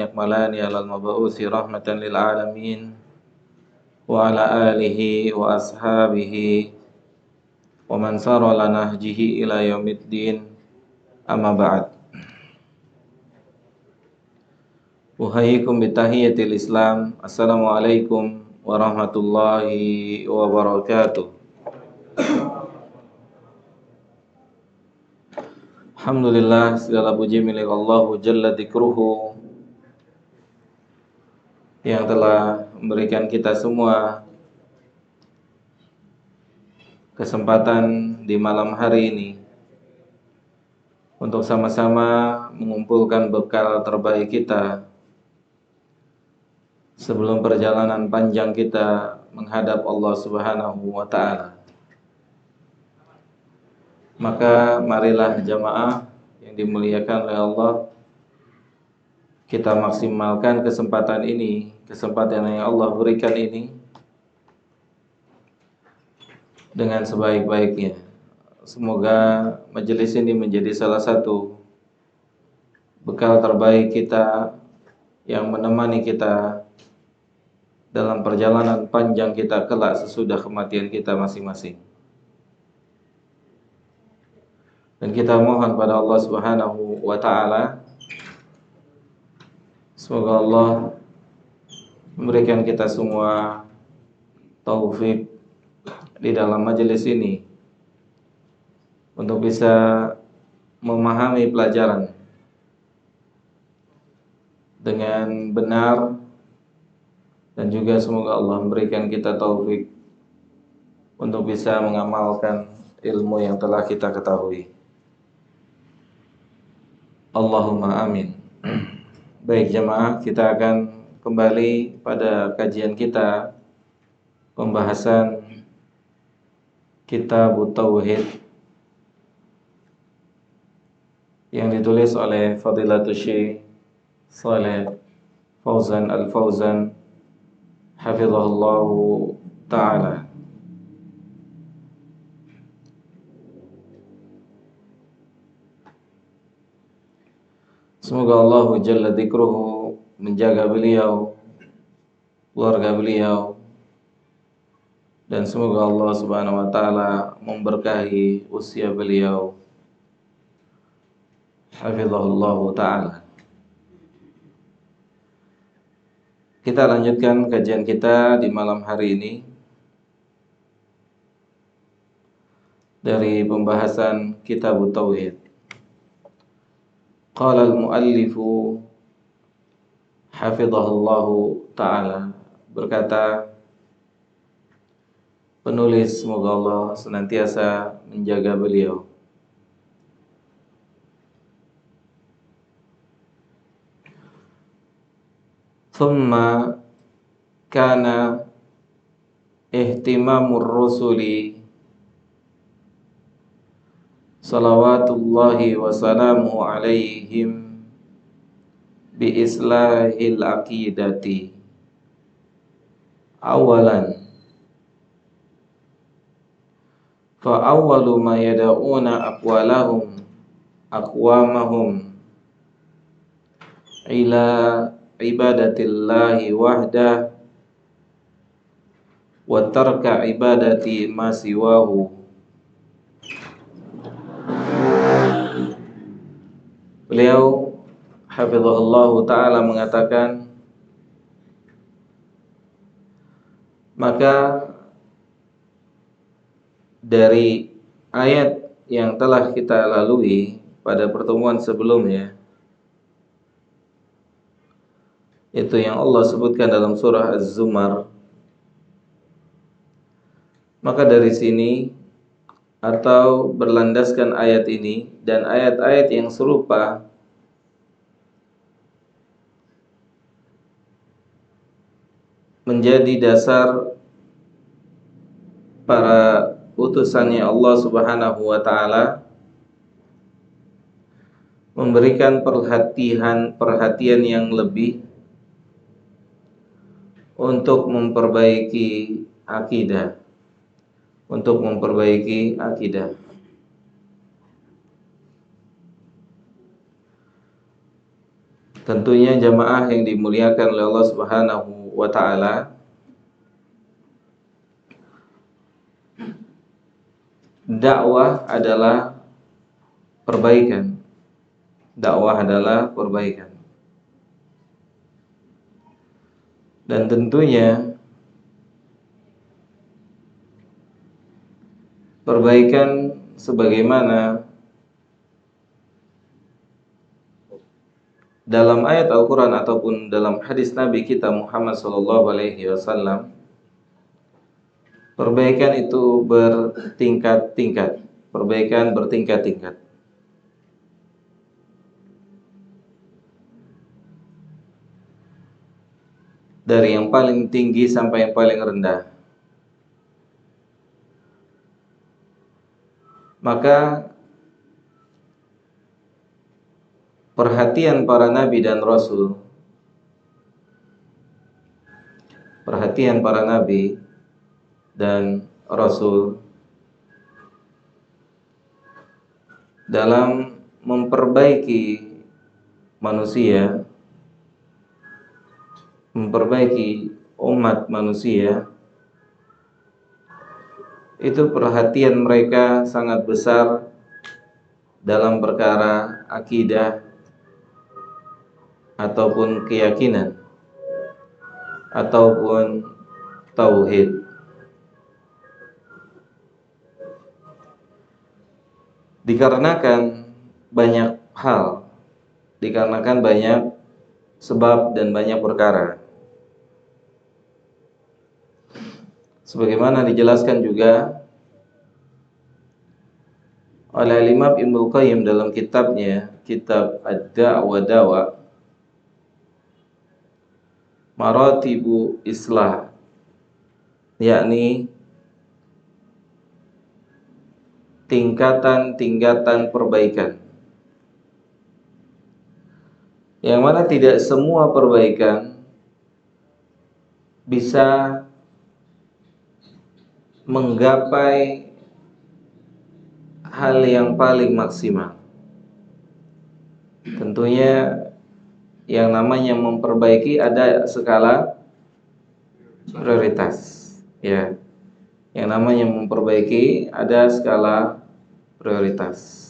يكملان على المبعوث رحمة للعالمين وعلى آله وأصحابه ومن سار على نهجه إلى يوم الدين أما بعد. Uhayyikum bitahiyatil Islam. Assalamualaikum warahmatullahi wabarakatuh. Alhamdulillah, segala puji milik Allah Jalla dzikruhu yang telah memberikan kita semua kesempatan di malam hari ini untuk sama-sama mengumpulkan bekal terbaik kita sebelum perjalanan panjang kita menghadap Allah Subhanahu wa ta'ala. Maka marilah jamaah yang dimuliakan oleh Allah, kita maksimalkan kesempatan ini, kesempatan yang Allah berikan ini dengan sebaik-baiknya. Semoga majelis ini menjadi salah satu bekal terbaik kita yang menemani kita dalam perjalanan panjang kita kelak sesudah kematian kita masing-masing. Dan kita mohon pada Allah Subhanahu wa ta'ala, semoga Allah memberikan kita semua taufik di dalam majelis ini untuk bisa memahami pelajaran dengan benar, dan juga semoga Allah memberikan kita taufik untuk bisa mengamalkan ilmu yang telah kita ketahui. Allahumma amin. Baik jemaah, kita akan kembali pada kajian kita, pembahasan Kitab Tauhid yang ditulis oleh Fadilatul Syekh Shalih Fauzan Al-Fauzan hafizahullahu ta'ala. Semoga Allah Jalla dzikruhu menjaga beliau, keluarga beliau, dan semoga Allah Subhanahu wa ta'ala memberkahi usia beliau hafizahullahu ta'ala. Kita lanjutkan kajian kita di malam hari ini dari pembahasan Kitab Tauhid. Qala al-muallifu hafizahullahu ta'ala, berkata penulis, semoga Allah senantiasa menjaga beliau. Thumma kana ihtimamur rusuli salawatullahi wa salamuhu alaihim bi islahil aqidati awalan fa awwalu ma yad'una aqwamahum ila ibadatillahi wahdah wa tarka ibadati ma siwahu. Beliau hafizahullahu ta'ala mengatakan, maka dari ayat yang telah kita lalui pada pertemuan sebelumnya, itu yang Allah sebutkan dalam surah Az-Zumar, maka dari sini atau berlandaskan ayat ini dan ayat-ayat yang serupa, menjadi dasar para utusannya Allah Subhanahu wa ta'ala memberikan perhatian yang lebih untuk memperbaiki akidah, Tentunya jamaah yang dimuliakan oleh Allah Subhanahu wa taala, dakwah adalah perbaikan. Dakwah adalah perbaikan. Dan tentunya perbaikan sebagaimana dalam ayat Al-Quran ataupun dalam hadis Nabi kita Muhammad SAW, perbaikan itu bertingkat-tingkat. Perbaikan bertingkat-tingkat. Dari yang paling tinggi sampai yang paling rendah. Maka perhatian para nabi dan rasul, perhatian para nabi dan rasul dalam memperbaiki manusia, memperbaiki umat manusia, itu perhatian mereka sangat besar dalam perkara akidah ataupun keyakinan ataupun tauhid. Dikarenakan banyak hal, dikarenakan banyak sebab dan banyak perkara. Sebagaimana dijelaskan juga oleh Imam Ibnu Qayyim dalam kitabnya, kitab Ad-Da' Dawa, Maratibu Islah, yakni tingkatan-tingkatan perbaikan. Yang mana tidak semua perbaikan bisa menggapai hal yang paling maksimal. Tentunya yang namanya memperbaiki ada skala prioritas, ya. Yang namanya memperbaiki ada skala prioritas.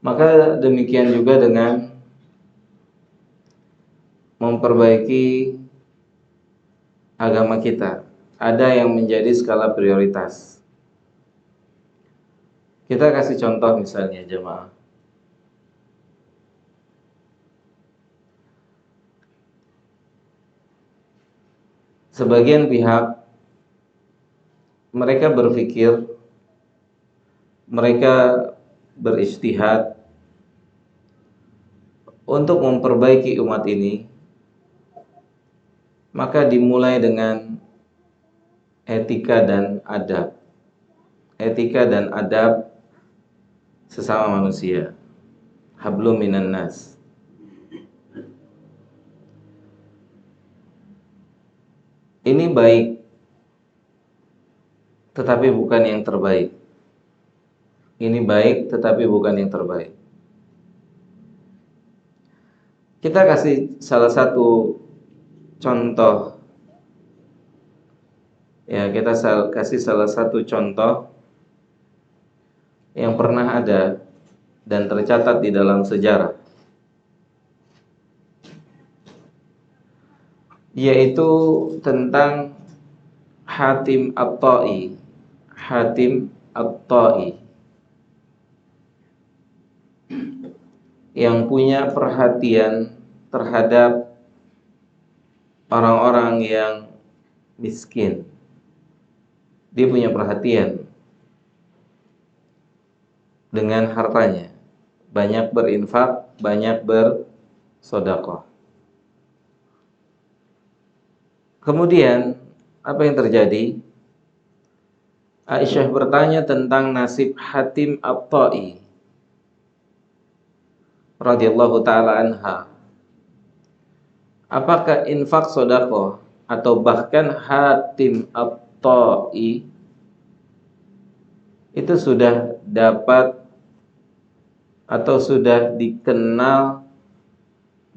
Maka demikian juga dengan memperbaiki agama kita, ada yang menjadi skala prioritas. Kita kasih contoh misalnya jemaah. Sebagian pihak mereka berpikir, mereka berijtihad untuk memperbaiki umat ini, maka dimulai dengan etika dan adab. Etika dan adab sesama manusia. Hablum minan nas. Ini baik, tetapi bukan yang terbaik. Ini baik, tetapi bukan yang terbaik. Kita kasih salah satu contoh. Ya, kita kasih salah satu contoh yang pernah ada dan tercatat di dalam sejarah, yaitu tentang Hatim At-Ta'i. Hatim At-Ta'i yang punya perhatian terhadap orang-orang yang miskin. Dia punya perhatian dengan hartanya, banyak berinfak, banyak bersedekah. Kemudian apa yang terjadi? Aisyah bertanya tentang nasib Hatim At-Ta'i radhiyallahu taala anha. Apakah infak sedekah atau bahkan Hatim At-Ta'i itu sudah dapat atau sudah dikenal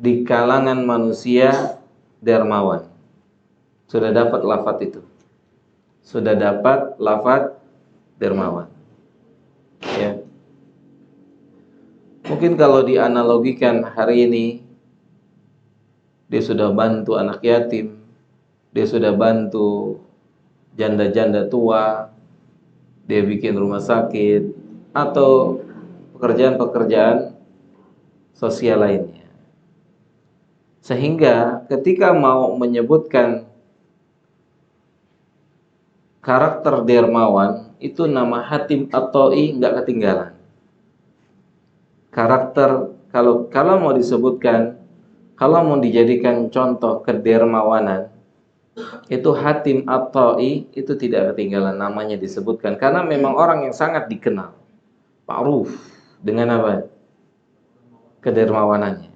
di kalangan manusia dermawan. Sudah dapat lafaz itu. Sudah dapat lafaz dermawan. Ya. Mungkin kalau dianalogikan hari ini, dia sudah bantu anak yatim, dia sudah bantu janda-janda tua, dia bikin rumah sakit, atau pekerjaan-pekerjaan sosial lainnya. Sehingga ketika mau menyebutkan karakter dermawan, itu nama Hatim At-Ta'i nggak ketinggalan. Karakter kalau mau disebutkan, kalau mau dijadikan contoh kedermawanan, itu Hatim At-Ta'i itu tidak ketinggalan namanya disebutkan karena memang orang yang sangat dikenal, ma'ruf dengan apa? Kedermawanannya.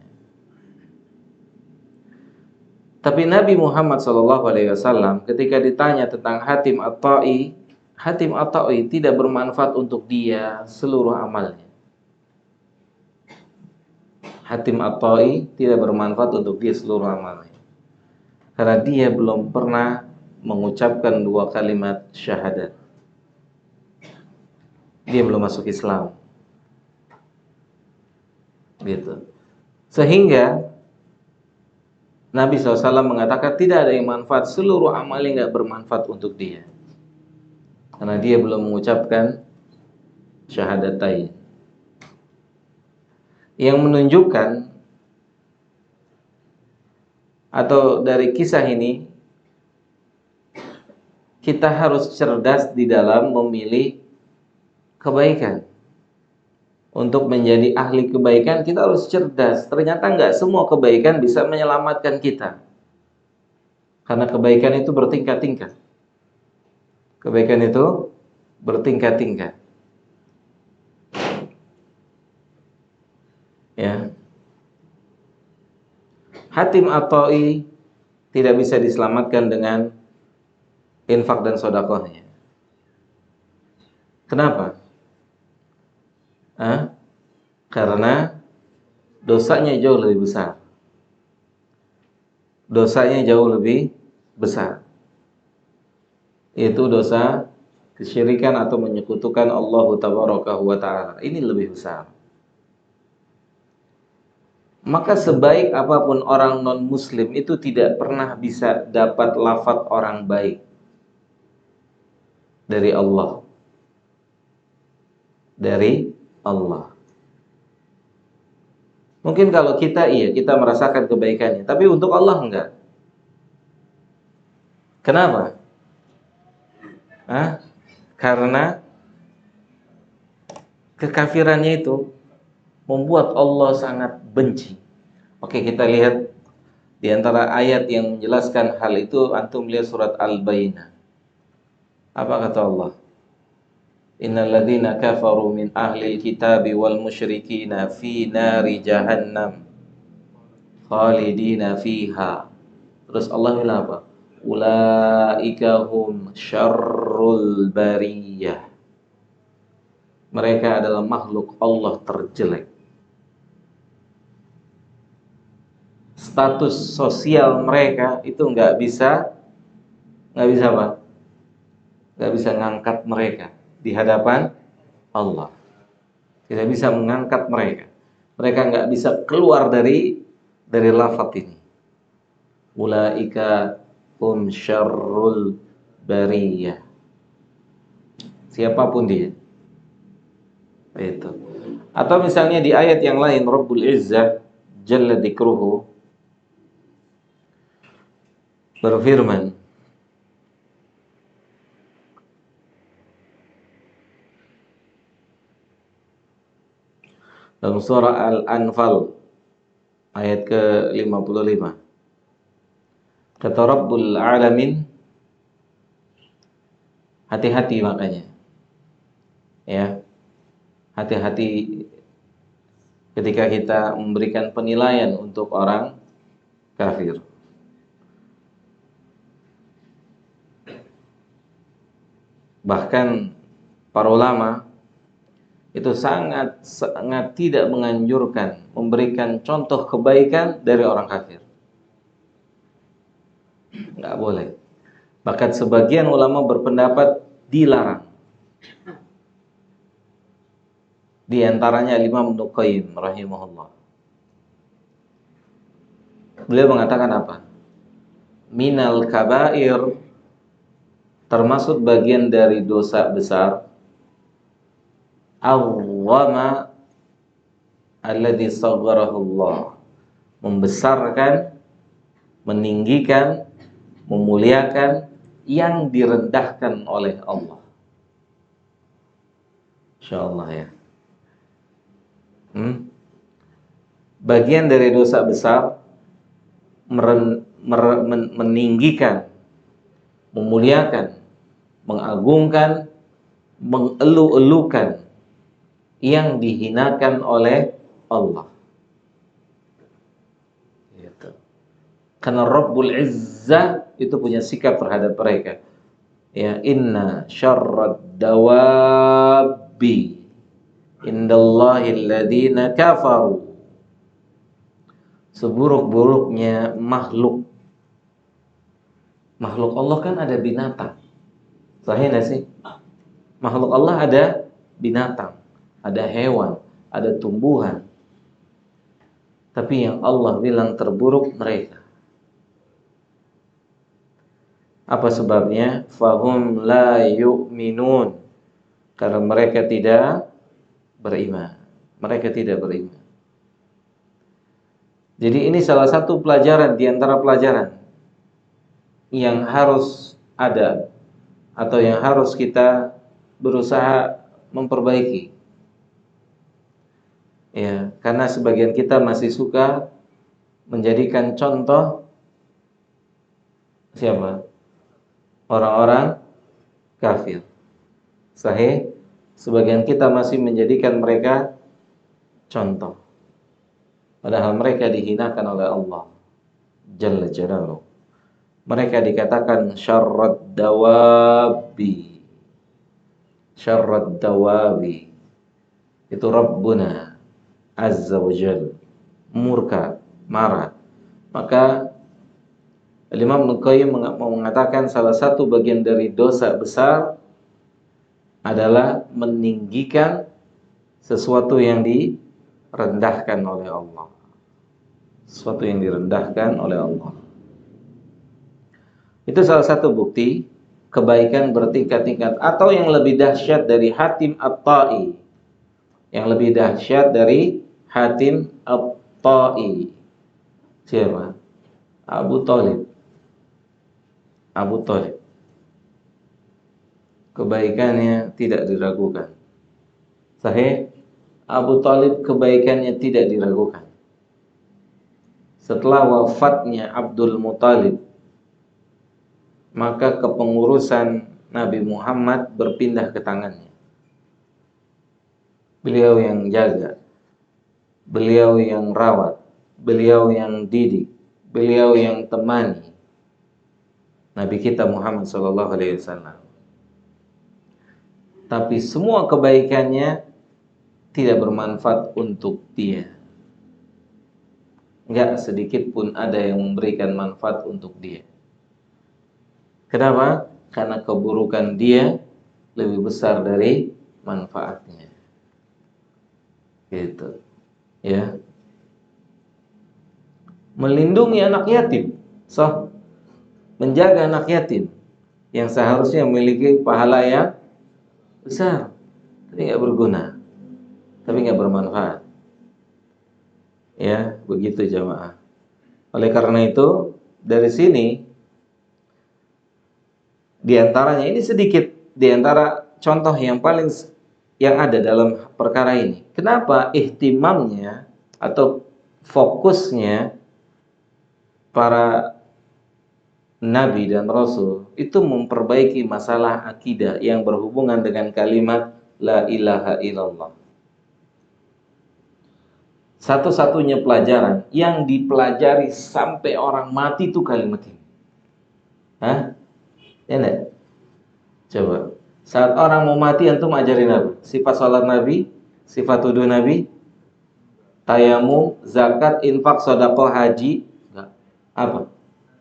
Tapi Nabi Muhammad SAW ketika ditanya tentang Hatim At-Ta'i tidak bermanfaat untuk dia seluruh amalnya. Hatim At-Ta'i tidak bermanfaat untuk dia seluruh amalnya. Karena dia belum pernah mengucapkan 2 kalimat syahadat. Dia belum masuk Islam. Gitu. Sehingga Nabi SAW mengatakan tidak ada yang manfaat, seluruh amalnya nggak bermanfaat untuk dia. Karena dia belum mengucapkan syahadatain. Yang menunjukkan atau dari kisah ini kita harus cerdas di dalam memilih kebaikan. Untuk menjadi ahli kebaikan kita harus cerdas. Ternyata nggak semua kebaikan bisa menyelamatkan kita. Karena kebaikan itu bertingkat-tingkat. Kebaikan itu bertingkat-tingkat. Ya. Hatim At-Ta'i tidak bisa diselamatkan dengan infak dan sedekahnya. Kenapa? Karena dosanya jauh lebih besar. Dosanya jauh lebih besar. Yaitu dosa kesyirikan atau menyekutukan Allah Tabaraka wa Ta'ala. Ini lebih besar. Maka sebaik apapun orang non-muslim itu tidak pernah bisa dapat lafaz orang baik dari Allah. Dari Allah. Mungkin kalau kita kita merasakan kebaikannya, tapi untuk Allah enggak. Kenapa? Karena kekafirannya itu membuat Allah sangat benci. Oke, kita lihat di antara ayat yang menjelaskan hal itu, antum lihat surat Al-Bayyinah. Apa kata Allah? Innal ladzina kafaru min ahli kitabi wal musyrikina fi nari jahannam khalidina fiha. Terus Allah bilang apa? Ulaika hum syarrul bariyah. Mereka adalah makhluk Allah terjelek. Status sosial mereka itu nggak bisa apa? Nggak bisa ngangkat mereka di hadapan Allah. Tidak bisa mengangkat mereka. Mereka nggak bisa keluar dari lafaz ini. Ulaika hum syarrul bariyah. Siapapun dia. Itu. Atau misalnya di ayat yang lain Rabbul Izzah Jalla Dzikruhu berfirman dalam surah Al-Anfal ayat ke-55. Kata Rabbul Alamin, hati-hati makanya. Ya. Hati-hati ketika kita memberikan penilaian untuk orang kafir. Bahkan para ulama itu sangat sangat tidak menganjurkan memberikan contoh kebaikan dari orang kafir. Nggak boleh. Bahkan sebagian ulama berpendapat dilarang. Di antaranya Imam Ibnu Qayyim rahimahullah. Beliau mengatakan apa? Minal kabair, termasuk bagian dari dosa besar, awwama alladhi sagharahu, membesarkan, meninggikan, memuliakan yang direndahkan oleh Allah. Insyaallah ya. Bagian dari dosa besar meninggikan, memuliakan, mengagungkan, mengelu-elukan yang dihinakan oleh Allah. Gitu. Karena Rabbul Izzah itu punya sikap terhadap mereka. Ya, inna syarrad dawabi indallahi alladhina kafaru. Seburuk-buruknya makhluk Allah kan ada binatang. Sahih nggak sih? Makhluk Allah ada binatang, ada hewan, ada tumbuhan. Tapi yang Allah bilang terburuk mereka. Apa sebabnya? Fahum la yu'minun. Karena mereka tidak beriman. Mereka tidak beriman. Jadi ini salah satu pelajaran di antara pelajaran yang harus ada atau yang harus kita berusaha memperbaiki. Ya, karena sebagian kita masih suka menjadikan contoh siapa? Orang-orang kafir. Sahih? Sebagian kita masih menjadikan mereka contoh. Padahal mereka dihinakan oleh Allah Jalla Jalaluhu. Mereka dikatakan syarrad dawabi. Syarrad dawabi. Itu Rabbuna Azza wa Jalla. Murka, marah. Maka Imam Ibnu Qayyim mengatakan salah satu bagian dari dosa besar adalah meninggikan sesuatu yang direndahkan oleh Allah. Sesuatu yang direndahkan oleh Allah. Itu salah satu bukti kebaikan bertingkat-tingkat. Atau yang lebih dahsyat dari Hatim At-Ta'i. Yang lebih dahsyat dari Hatim At-Ta'i. Siapa? Abu Thalib. Abu Thalib. Kebaikannya tidak diragukan. Sahih? Abu Thalib kebaikannya tidak diragukan. Setelah wafatnya Abdul Muthalib, maka kepengurusan Nabi Muhammad berpindah ke tangannya. Beliau yang jaga, beliau yang rawat, beliau yang didik, beliau yang temani Nabi kita Muhammad SAW. Tapi semua kebaikannya tidak bermanfaat untuk dia. Enggak sedikit pun ada yang memberikan manfaat untuk dia. Kenapa? Karena keburukan dia lebih besar dari manfaatnya. Gitu. Ya. Melindungi anak yatim. Menjaga anak yatim yang seharusnya memiliki pahala yang besar, tapi nggak berguna, tapi nggak bermanfaat. Ya, begitu jamaah. Oleh karena itu, dari sini di antaranya ini sedikit di antara contoh yang paling yang ada dalam perkara ini. Kenapa ihtimamnya atau fokusnya para Nabi dan Rasul itu memperbaiki masalah akidah yang berhubungan dengan kalimat La ilaha illallah. Satu-satunya pelajaran yang dipelajari sampai orang mati itu kalimat ini. Hah? Ya enggak? Coba. Saat orang mau mati antum ajarin apa? Sifat salat Nabi, Sifat wudu Nabi? Tayamum, zakat, infak, sedekah, haji. Enggak. Apa?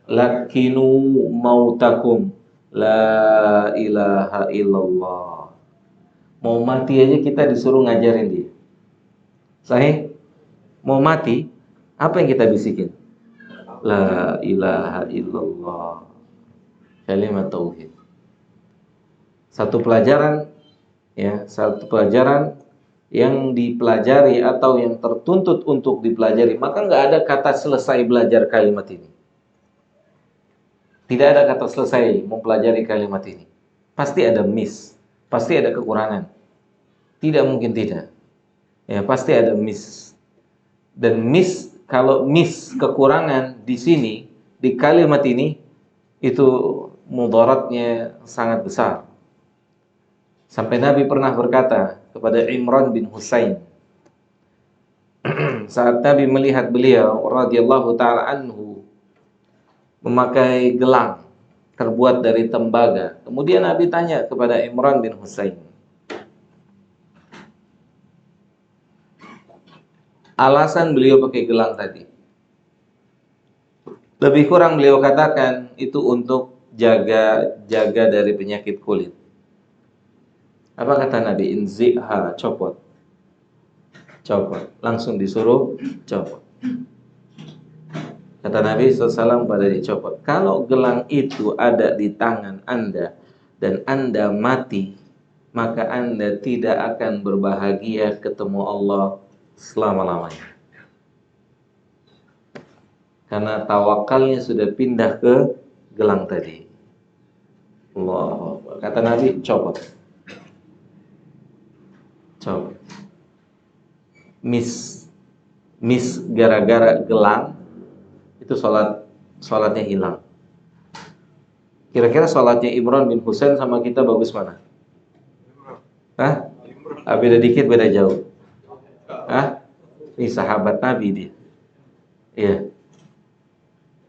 Lakinu mautakum la ilaha illallah. Mau mati aja kita disuruh ngajarin dia. Sahih? Mau mati, apa yang kita bisikin? La ilaha illallah. Kalimat tauhid. Satu pelajaran yang dipelajari atau yang tertuntut untuk dipelajari, maka nggak ada kata selesai belajar kalimat ini. Tidak ada kata selesai mempelajari kalimat ini. Pasti ada miss, pasti ada kekurangan. Tidak mungkin tidak. Ya, pasti ada miss. Dan miss, kalau miss kekurangan di sini, di kalimat ini, itu mudaratnya sangat besar. Sampai Nabi pernah berkata kepada Imran bin Husain, saat Nabi melihat beliau radhiyallahu taala anhu memakai gelang terbuat dari tembaga. Kemudian Nabi tanya kepada Imran bin Husain, alasan beliau pakai gelang tadi. Lebih kurang beliau katakan itu untuk jaga dari penyakit kulit. Apa kata Nabi? Inziha, copot. Langsung disuruh copot. Kata Nabi SAW pada dicopot. Kalau gelang itu ada di tangan Anda dan Anda mati, maka Anda tidak akan berbahagia ketemu Allah selama-lamanya. Karena tawakalnya sudah pindah ke gelang tadi. Allah. Kata Nabi, copot. Miss gara-gara gelang, itu sholatnya hilang. Kira-kira sholatnya Imran bin Husain sama kita bagus mana? Hah? Beda dikit, beda jauh. Hah? Ini sahabat Nabi dia. Iya.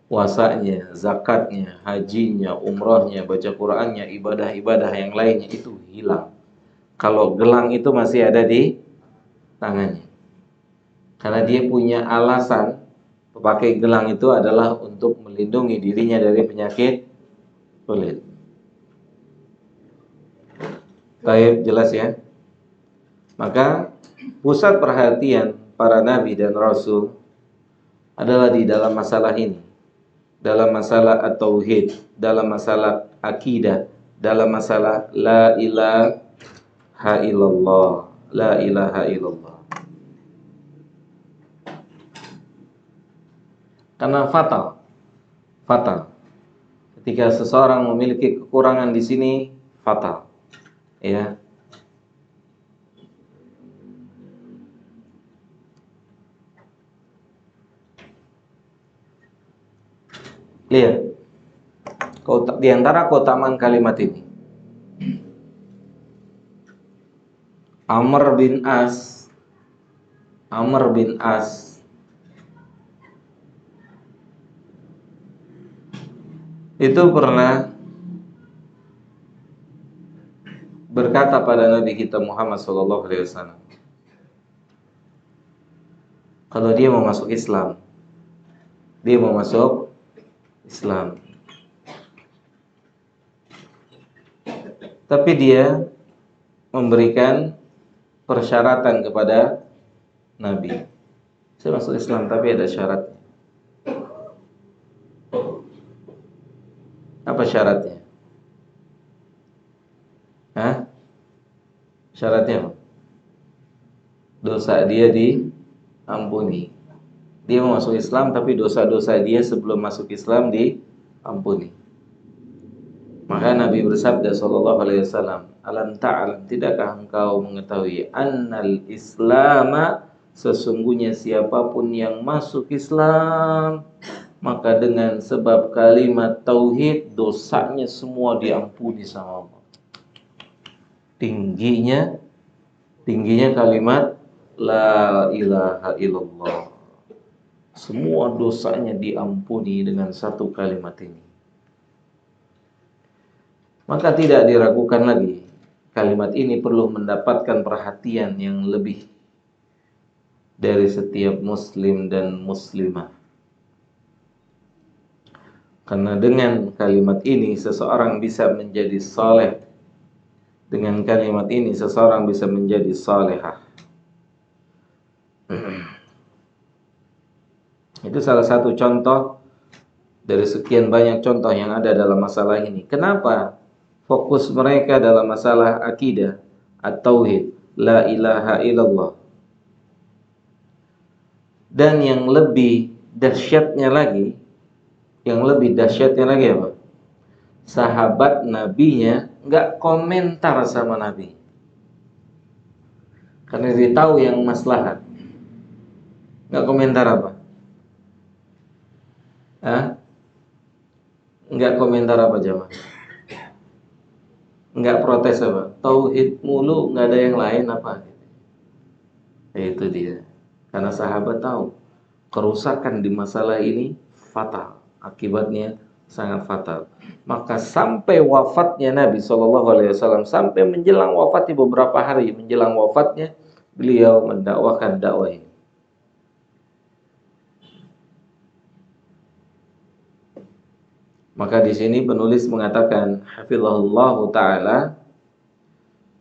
Puasanya, zakatnya, hajinya, umrohnya, baca Qur'annya, ibadah-ibadah yang lainnya itu hilang. Kalau gelang itu masih ada di tangannya. Karena dia punya alasan pakai gelang itu adalah untuk melindungi dirinya dari penyakit kulit. Baik, jelas ya. Maka pusat perhatian para nabi dan rasul adalah di dalam masalah ini. Dalam masalah at-tauhid, dalam masalah akidah, dalam masalah la ilaha illallah, la ilaha illallah. Karena fatal. Ketika seseorang memiliki kekurangan di sini, fatal. Ya. Lihat. Di antara keutamaan kalimat ini. Amr bin As itu pernah berkata pada Nabi kita Muhammad SAW, kalau dia mau masuk Islam, tapi dia memberikan persyaratan kepada Nabi. Saya masuk Islam tapi ada syaratnya. Apa syaratnya? Syaratnya apa? Dosa dia diampuni. Dia mau masuk Islam tapi dosa-dosa dia sebelum masuk Islam diampuni. Maka Nabi bersabda sallallahu alaihi wasallam, "Alam ta'lam, tidakkah engkau mengetahui annal Islama, sesungguhnya siapapun yang masuk Islam, maka dengan sebab kalimat tauhid dosanya semua diampuni sama Allah." Tingginya kalimat la ilaha illallah. Semua dosanya diampuni dengan satu kalimat ini. Maka tidak diragukan lagi kalimat ini perlu mendapatkan perhatian yang lebih dari setiap muslim dan muslimah. Karena dengan kalimat ini seseorang bisa menjadi saleh. Dengan kalimat ini seseorang bisa menjadi salehah. Itu salah satu contoh dari sekian banyak contoh yang ada dalam masalah ini. Kenapa fokus mereka dalam masalah akidah, at-tauhid, la ilaha illallah. Dan yang lebih dahsyatnya lagi, apa? Sahabat nabinya nggak komentar sama nabi. Karena dia tahu yang maslahat. Nggak komentar apa? Nggak komentar apa jemaah? Nggak protes apa? Tauhid mulu, nggak ada yang lain apa? Itu dia. Karena sahabat tahu kerusakan di masalah ini fatal, akibatnya sangat fatal. Maka sampai wafatnya Nabi SAW, sampai menjelang wafatnya beberapa hari menjelang wafatnya, beliau mendakwahkan dakwah ini. Maka di sini penulis mengatakan, hafizahullah taala,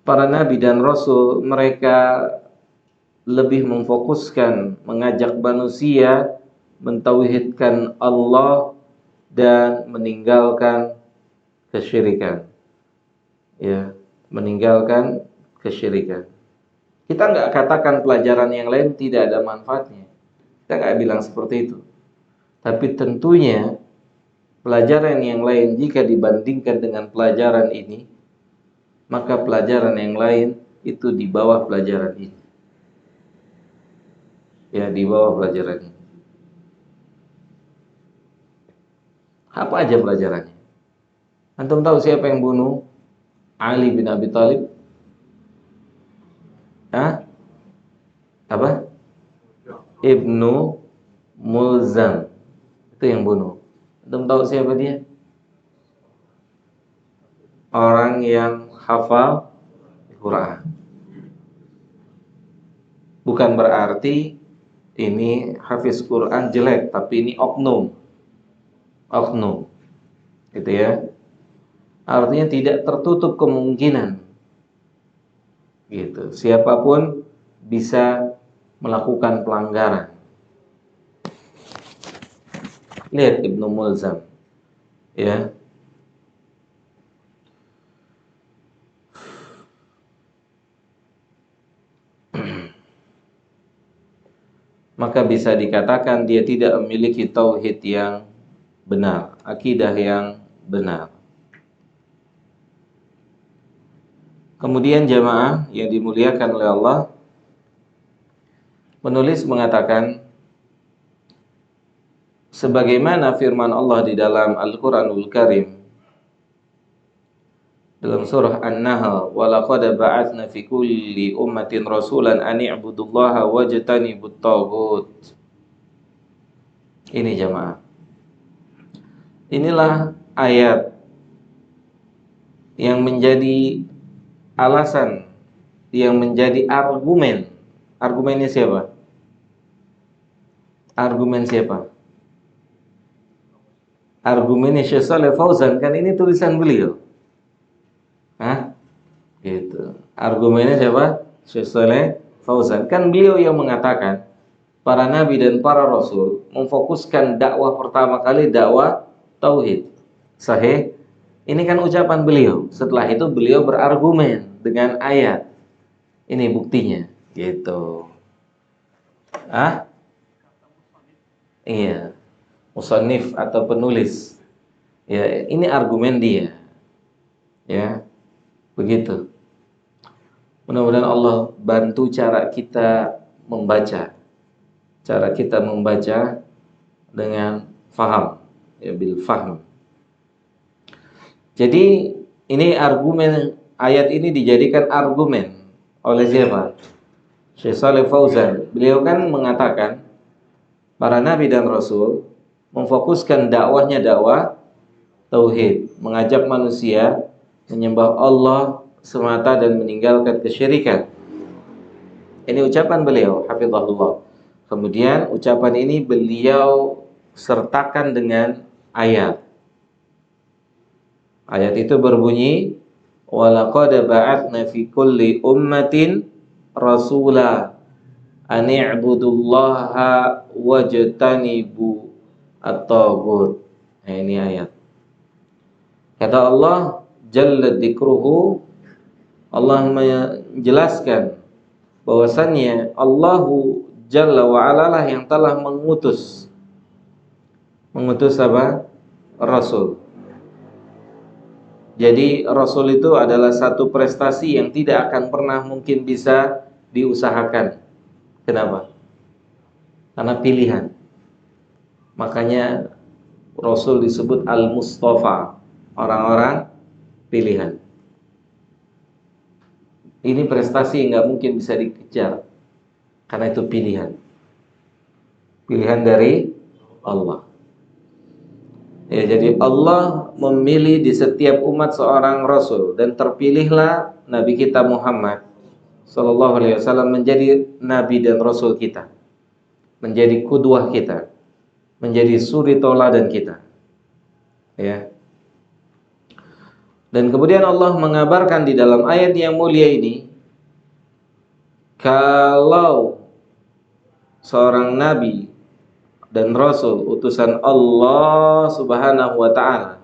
para nabi dan rasul mereka lebih memfokuskan mengajak manusia mentauhidkan Allah dan meninggalkan kesyirikan. Ya, meninggalkan kesyirikan. Kita nggak katakan pelajaran yang lain tidak ada manfaatnya. Kita nggak bilang seperti itu. Tapi tentunya pelajaran yang lain jika dibandingkan dengan pelajaran ini, maka pelajaran yang lain itu di bawah pelajaran ini. Ya, di bawah pelajaran ini. Apa aja pelajarannya? Antum tahu siapa yang bunuh Ali bin Abi Thalib? Apa? Ibnu Mulzam. Itu yang bunuh. Antum tahu siapa dia? Orang yang hafal Quran. Bukan berarti ini hafiz Quran jelek, tapi ini oknum. Gitu ya. Artinya tidak tertutup kemungkinan. Gitu. Siapapun bisa melakukan pelanggaran. Lihat Ibnu Mulzam. Ya. Maka bisa dikatakan dia tidak memiliki tauhid yang benar, akidah yang benar. Kemudian jamaah yang dimuliakan oleh Allah, penulis mengatakan sebagaimana firman Allah di dalam Al-Qur'anul Karim dalam surah An-Nahl, wa laqad ba'atsna fi kulli ummatin rasulan an i'budullaha wajtanibut taghut. Ini jamaah. Inilah ayat yang menjadi alasan, yang menjadi argumen. Argumennya siapa? Argumen siapa? Argumennya Syekh Shalih Fauzan, kan ini tulisan beliau. Gitu. Argumennya siapa? Syekh Shalih Fauzan. Kan beliau yang mengatakan para nabi dan para rasul memfokuskan dakwah pertama kali dakwah tauhid. Sahih? Ini kan ucapan beliau. Setelah itu beliau berargumen dengan ayat. Ini buktinya, gitu. Iya. Musannif atau penulis. Ya, ini argumen dia. Ya. Begitu. Mudah-mudahan Allah bantu cara kita membaca. Cara kita membaca dengan faham, ya, bil fahm. Jadi ini argumen, ayat ini dijadikan argumen oleh siapa? Syekh Shalih Fauzan. Beliau kan mengatakan para nabi dan rasul memfokuskan dakwahnya dakwah tauhid, mengajak manusia menyembah Allah semata dan meninggalkan kesyirikan. Ini ucapan beliau, hafizahullah. Kemudian ucapan ini beliau sertakan dengan ayat. Ayat itu berbunyi, "Walaqad ba'atsna fi kulli ummatin rasula an i'budullaha wajtanibu at-taghut." Nah, ini ayat. Kata Allah Jalla dzikruhu, Allah menjelaskan bahwasannya Allahu Jalla wa Ala lah yang telah mengutus apa? Rasul. Jadi Rasul itu adalah satu prestasi yang tidak akan pernah mungkin bisa diusahakan. Kenapa? Karena pilihan. Makanya Rasul disebut Al-Mustafa, orang-orang pilihan. Ini prestasi yang nggak mungkin bisa dikejar, karena itu pilihan. Pilihan dari Allah. Ya, jadi Allah memilih di setiap umat seorang Rasul, dan terpilihlah Nabi kita Muhammad Sallallahu Alaihi Wasallam menjadi Nabi dan Rasul kita, menjadi kudwah kita, menjadi suri tauladan kita. Ya. Dan kemudian Allah mengabarkan di dalam ayat yang mulia ini, kalau seorang Nabi dan Rasul utusan Allah Subhanahu wa Ta'ala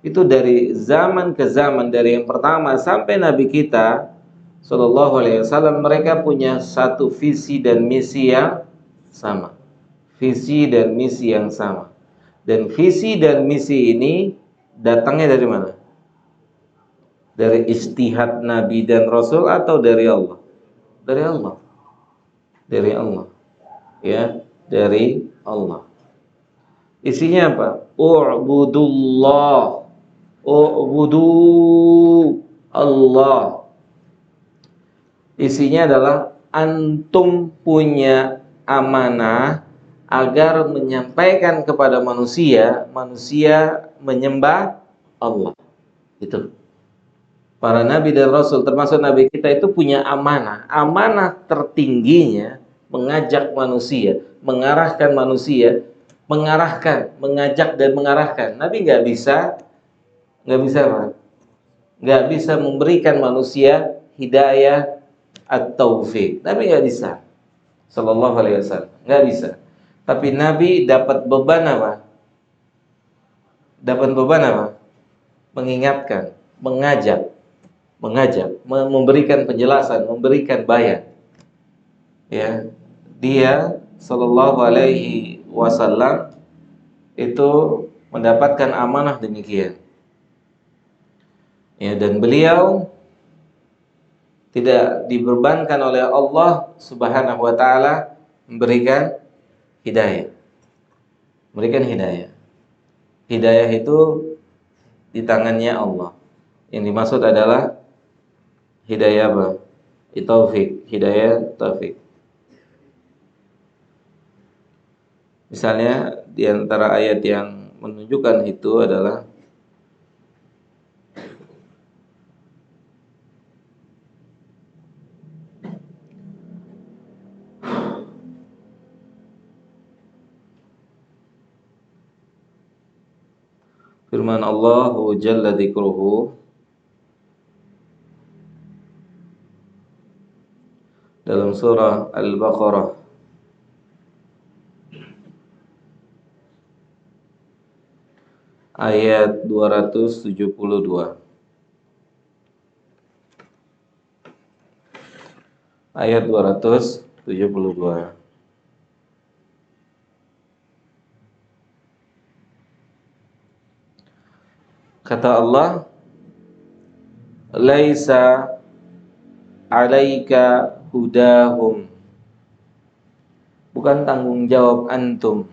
itu dari zaman ke zaman, dari yang pertama sampai Nabi kita Sallallahu Alaihi Wasallam, mereka punya satu visi dan misi yang sama. Visi dan misi yang sama. Dan visi dan misi ini datangnya dari mana? Dari ijtihad Nabi dan Rasul atau dari Allah? Dari Allah. Dari Allah. Ya, dari Allah. Isinya apa? U'budullah. U'budu Allah. Isinya adalah antum punya amanah agar menyampaikan kepada manusia, manusia menyembah Allah. Itu. Para nabi dan rasul, termasuk nabi kita, itu punya amanah. Amanah tertingginya mengajak manusia, mengarahkan manusia, mengajak dan mengarahkan. Nabi nggak bisa apa? Nggak bisa memberikan manusia hidayah atau taufik. Nabi nggak bisa. Sallallahu Alaihi Wasallam nggak bisa. Tapi Nabi dapat beban apa? Dapat beban apa? Mengingatkan, mengajak, memberikan penjelasan, memberikan bayan. Ya, dia Sallallahu Alaihi Wasallam itu mendapatkan amanah demikian. Ya, dan beliau tidak dibebankan oleh Allah Subhanahu wa Ta'ala memberikan hidayah. Memberikan hidayah. Hidayah itu di tangannya Allah. Yang dimaksud adalah hidayah apa? Taufik, hidayah taufik. Misalnya di antara ayat yang menunjukkan itu adalah firman Allah Jalla dzikruhu dalam surah Al-Baqarah ayat 272. Ayat 272. Kata Allah, laisa 'alaika hudahum. Bukan tanggung jawab antum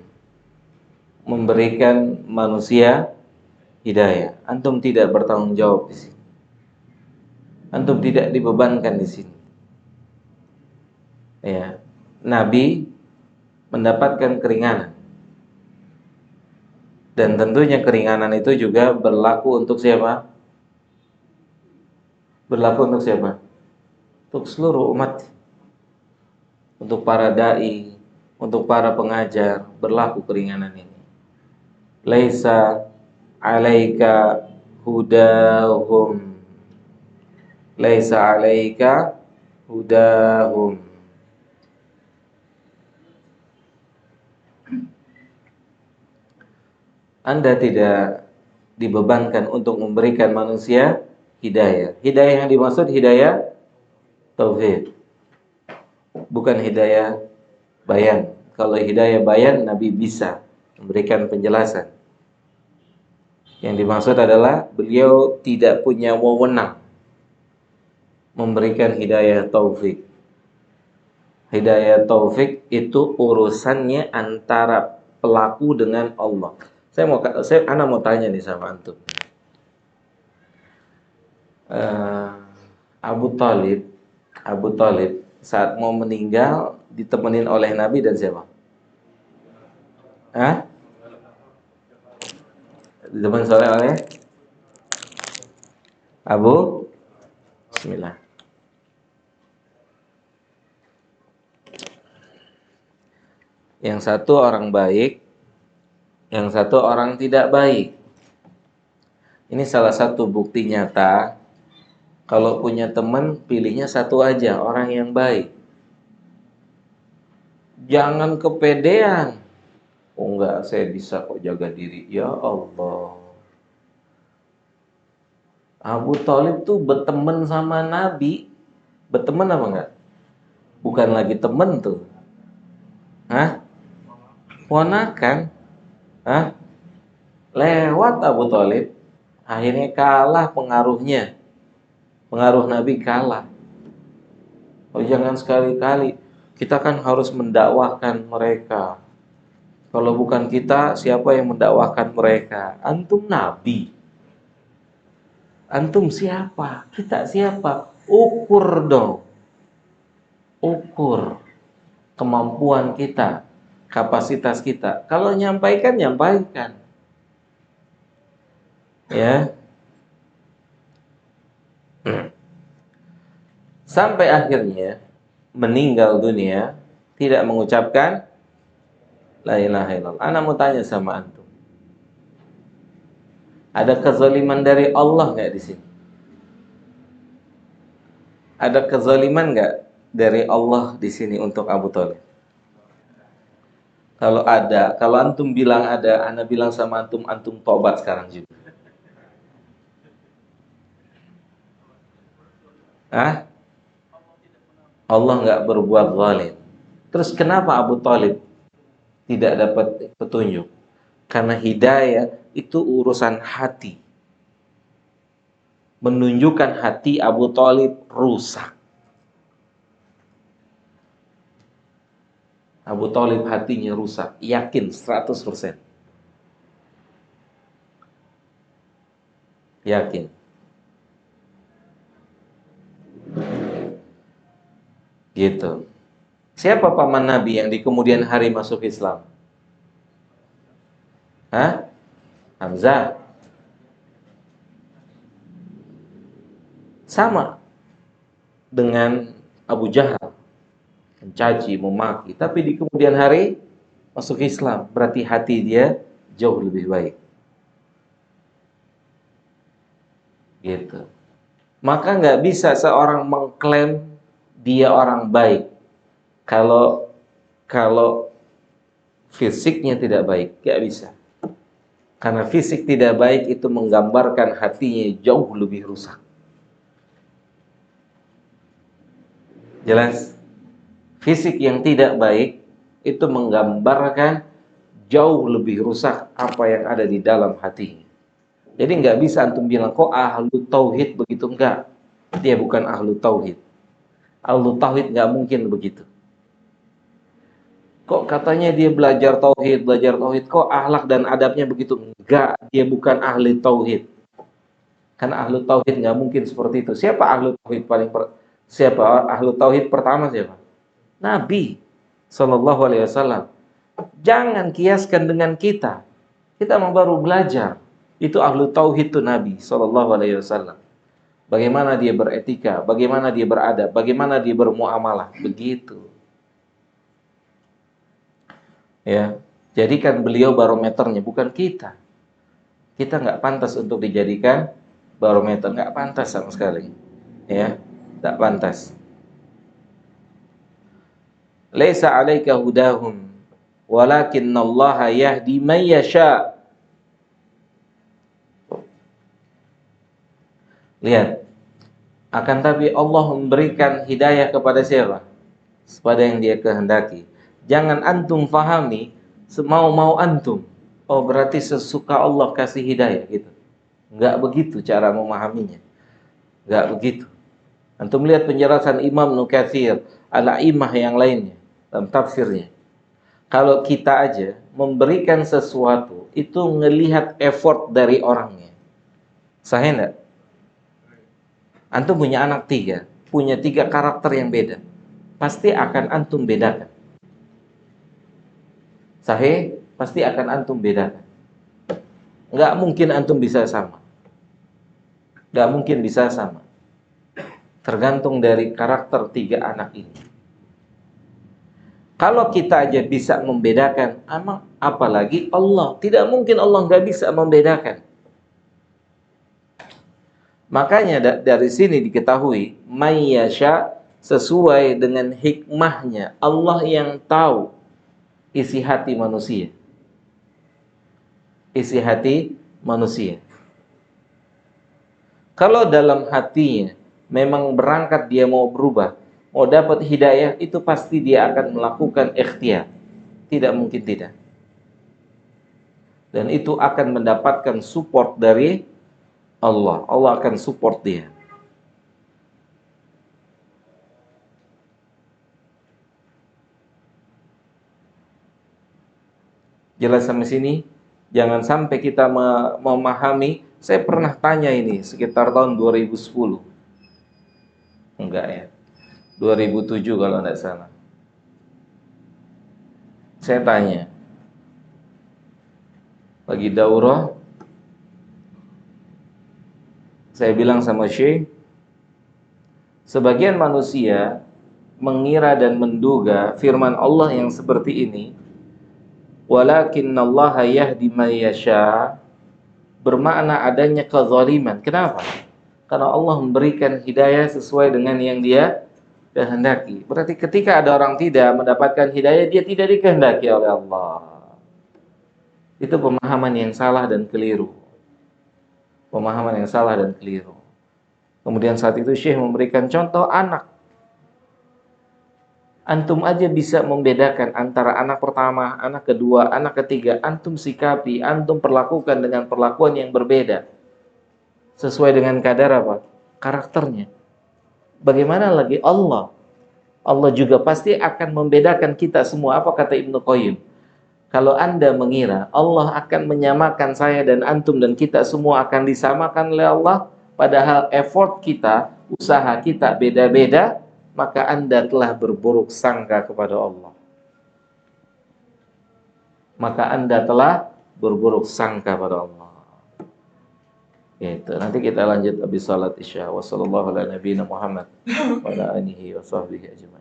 memberikan manusia hidayah. Antum tidak bertanggung jawab di sini. Antum tidak dibebankan di sini. Ya, Nabi mendapatkan keringanan. Dan tentunya keringanan itu juga berlaku untuk siapa? Berlaku untuk siapa? Untuk seluruh umat. Untuk para dai, untuk para pengajar, berlaku keringanan ini. Laisa 'alaika hudahum. Laisa 'alaika hudahum. Anda tidak dibebankan untuk memberikan manusia hidayah. Hidayah yang dimaksud hidayah tauhid, bukan hidayah bayan. Kalau hidayah bayan, Nabi bisa memberikan penjelasan. Yang dimaksud adalah beliau tidak punya wewenang memberikan hidayah taufik. Hidayah taufik itu urusannya antara pelaku dengan Allah. Ana mau tanya nih sama antum. Abu Talib saat mau meninggal ditemenin oleh Nabi dan siapa? Hah? Ditemenin oleh Abu Bismillah. Yang satu orang baik, yang satu orang tidak baik. Ini salah satu bukti nyata. Kalau punya teman, pilihnya satu aja, orang yang baik. Jangan kepedean. Oh enggak, saya bisa kok jaga diri. Ya Allah. Abu Thalib tuh berteman sama Nabi. Berteman apa enggak? Bukan lagi teman tuh. Hah? Ponakan. Hah? Lewat Abu Thalib. Akhirnya kalah pengaruhnya. Pengaruh Nabi kalah. Oh jangan sekali-kali. Kita kan harus mendakwahkan mereka. Kalau bukan kita, siapa yang mendakwahkan mereka? Antum Nabi. Antum siapa? Kita siapa? Ukur dong. Ukur kemampuan kita, kapasitas kita. Kalau nyampaikan, nyampaikan. Ya. Sampai akhirnya meninggal dunia tidak mengucapkan la ilaha illallah. Ana mau tanya sama antum. Ada kezaliman dari Allah nggak di sini? Ada kezaliman nggak dari Allah di sini untuk Abu Thalib? Kalau ada, kalau antum bilang ada, ana bilang sama antum, antum tobat sekarang juga. Hah? Allah nggak berbuat zalim. Terus kenapa Abu Thalib tidak dapat petunjuk? Karena hidayah itu urusan hati. Menunjukkan hati Abu Thalib rusak. Abu Thalib hatinya rusak, yakin 100%. Yakin. Gitu. Siapa paman Nabi yang di kemudian hari masuk Islam? Hah? Hamzah. Sama dengan Abu Jahal. Mencaci, memaki. Tapi di kemudian hari masuk Islam. Berarti hati dia jauh lebih baik. Gitu. Maka nggak bisa seorang mengklaim dia orang baik kalau fisiknya tidak baik, nggak bisa. Karena fisik tidak baik itu menggambarkan hatinya jauh lebih rusak. Jelas? Fisik yang tidak baik itu menggambarkan jauh lebih rusak apa yang ada di dalam hatinya. Jadi nggak bisa antum bilang kok ahlu tauhid begitu, enggak. Dia bukan ahlu tauhid. Ahlu tauhid nggak mungkin begitu. Kok katanya dia belajar tauhid, kok akhlak dan adabnya begitu? Enggak, dia bukan ahli tauhid. Karena ahlu tauhid nggak mungkin seperti itu. Siapa ahlu tauhid siapa ahlu tauhid pertama siapa? Nabi Shallallahu Alaihi Wasallam. Jangan kiaskan dengan kita. Kita mau baru belajar. Itu ahlu tauhid itu Nabi Shallallahu Alaihi Wasallam. bagaimana dia beretika, bagaimana dia beradab, bagaimana dia bermuamalah, begitu. Ya, jadikan beliau barometernya, bukan kita. Kita nggak pantas untuk dijadikan barometer, nggak pantas sama sekali. Ya, nggak pantas. Laisa 'alaika hudahum, walakinnallaha yahdi man yasha. Lihat, akan tapi Allah memberikan hidayah kepada siapa? Kepada yang Dia kehendaki. Jangan antum fahami semau-mau antum. Oh, berarti sesuka Allah kasih hidayah gitu. Enggak begitu cara memahaminya. Enggak begitu. Antum lihat penjelasan Imam Ibnu Katsir, al-a'immah yang lainnya dalam tafsirnya. Kalau kita aja memberikan sesuatu itu ngelihat effort dari orangnya. Sahih enggak? Antum punya anak 3, punya 3 karakter yang beda. Pasti akan antum bedakan. Sahih, pasti akan antum bedakan. Nggak mungkin antum bisa sama. Nggak mungkin bisa sama. Tergantung dari karakter 3 anak ini. Kalau kita aja bisa membedakan, apalagi Allah. Tidak mungkin Allah nggak bisa membedakan. Makanya dari sini diketahui, mayyasha, sesuai dengan hikmahnya. Allah yang tahu isi hati manusia. Isi hati manusia. Kalau dalam hatinya memang berangkat dia mau berubah, mau dapat hidayah, itu pasti dia akan melakukan ikhtiar. Tidak mungkin tidak. Dan itu akan mendapatkan support dari Allah. Allah akan support dia. Jelas sampai sini? Jangan sampai kita memahami. Saya pernah tanya ini sekitar tahun 2010. Enggak ya. 2007 kalau tidak salah. Saya tanya. Lagi daurah. Saya bilang sama Syekh, sebagian manusia mengira dan menduga firman Allah yang seperti ini, walakinnallaha yahdi man yasha, bermakna adanya kezaliman. Kenapa? Karena Allah memberikan hidayah sesuai dengan yang Dia kehendaki. Berarti ketika ada orang tidak mendapatkan hidayah, dia tidak dikehendaki oleh Allah. Itu pemahaman yang salah dan keliru. Pemahaman yang salah dan keliru. Kemudian saat itu Syekh memberikan contoh anak. Antum aja bisa membedakan antara anak pertama, anak kedua, anak ketiga. Antum sikapi, antum perlakukan dengan perlakuan yang berbeda. Sesuai dengan kadar apa? Karakternya. Bagaimana lagi Allah? Allah juga pasti akan membedakan kita semua. Apa kata Ibnu Qayyim? Kalau Anda mengira Allah akan menyamakan saya dan antum dan kita semua akan disamakan oleh Allah, padahal effort kita, usaha kita beda-beda, maka Anda telah berburuk sangka kepada Allah. Maka Anda telah berburuk sangka pada Allah. Itu. Nanti kita lanjut habis salat Isya. Wassallallahu ala nabiyina Muhammad wa ala alihi wa sahbihi ajma'in.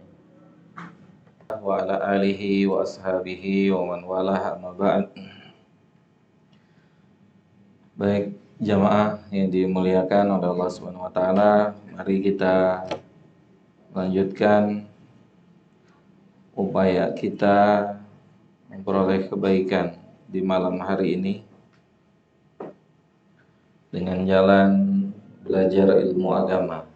Wa ala alihi wa ashabihi wa man walah, amma ba'd. Baik jamaah yang dimuliakan oleh Allah Subhanahu wa taala, mari kita lanjutkan upaya kita memperoleh kebaikan di malam hari ini dengan jalan belajar ilmu agama.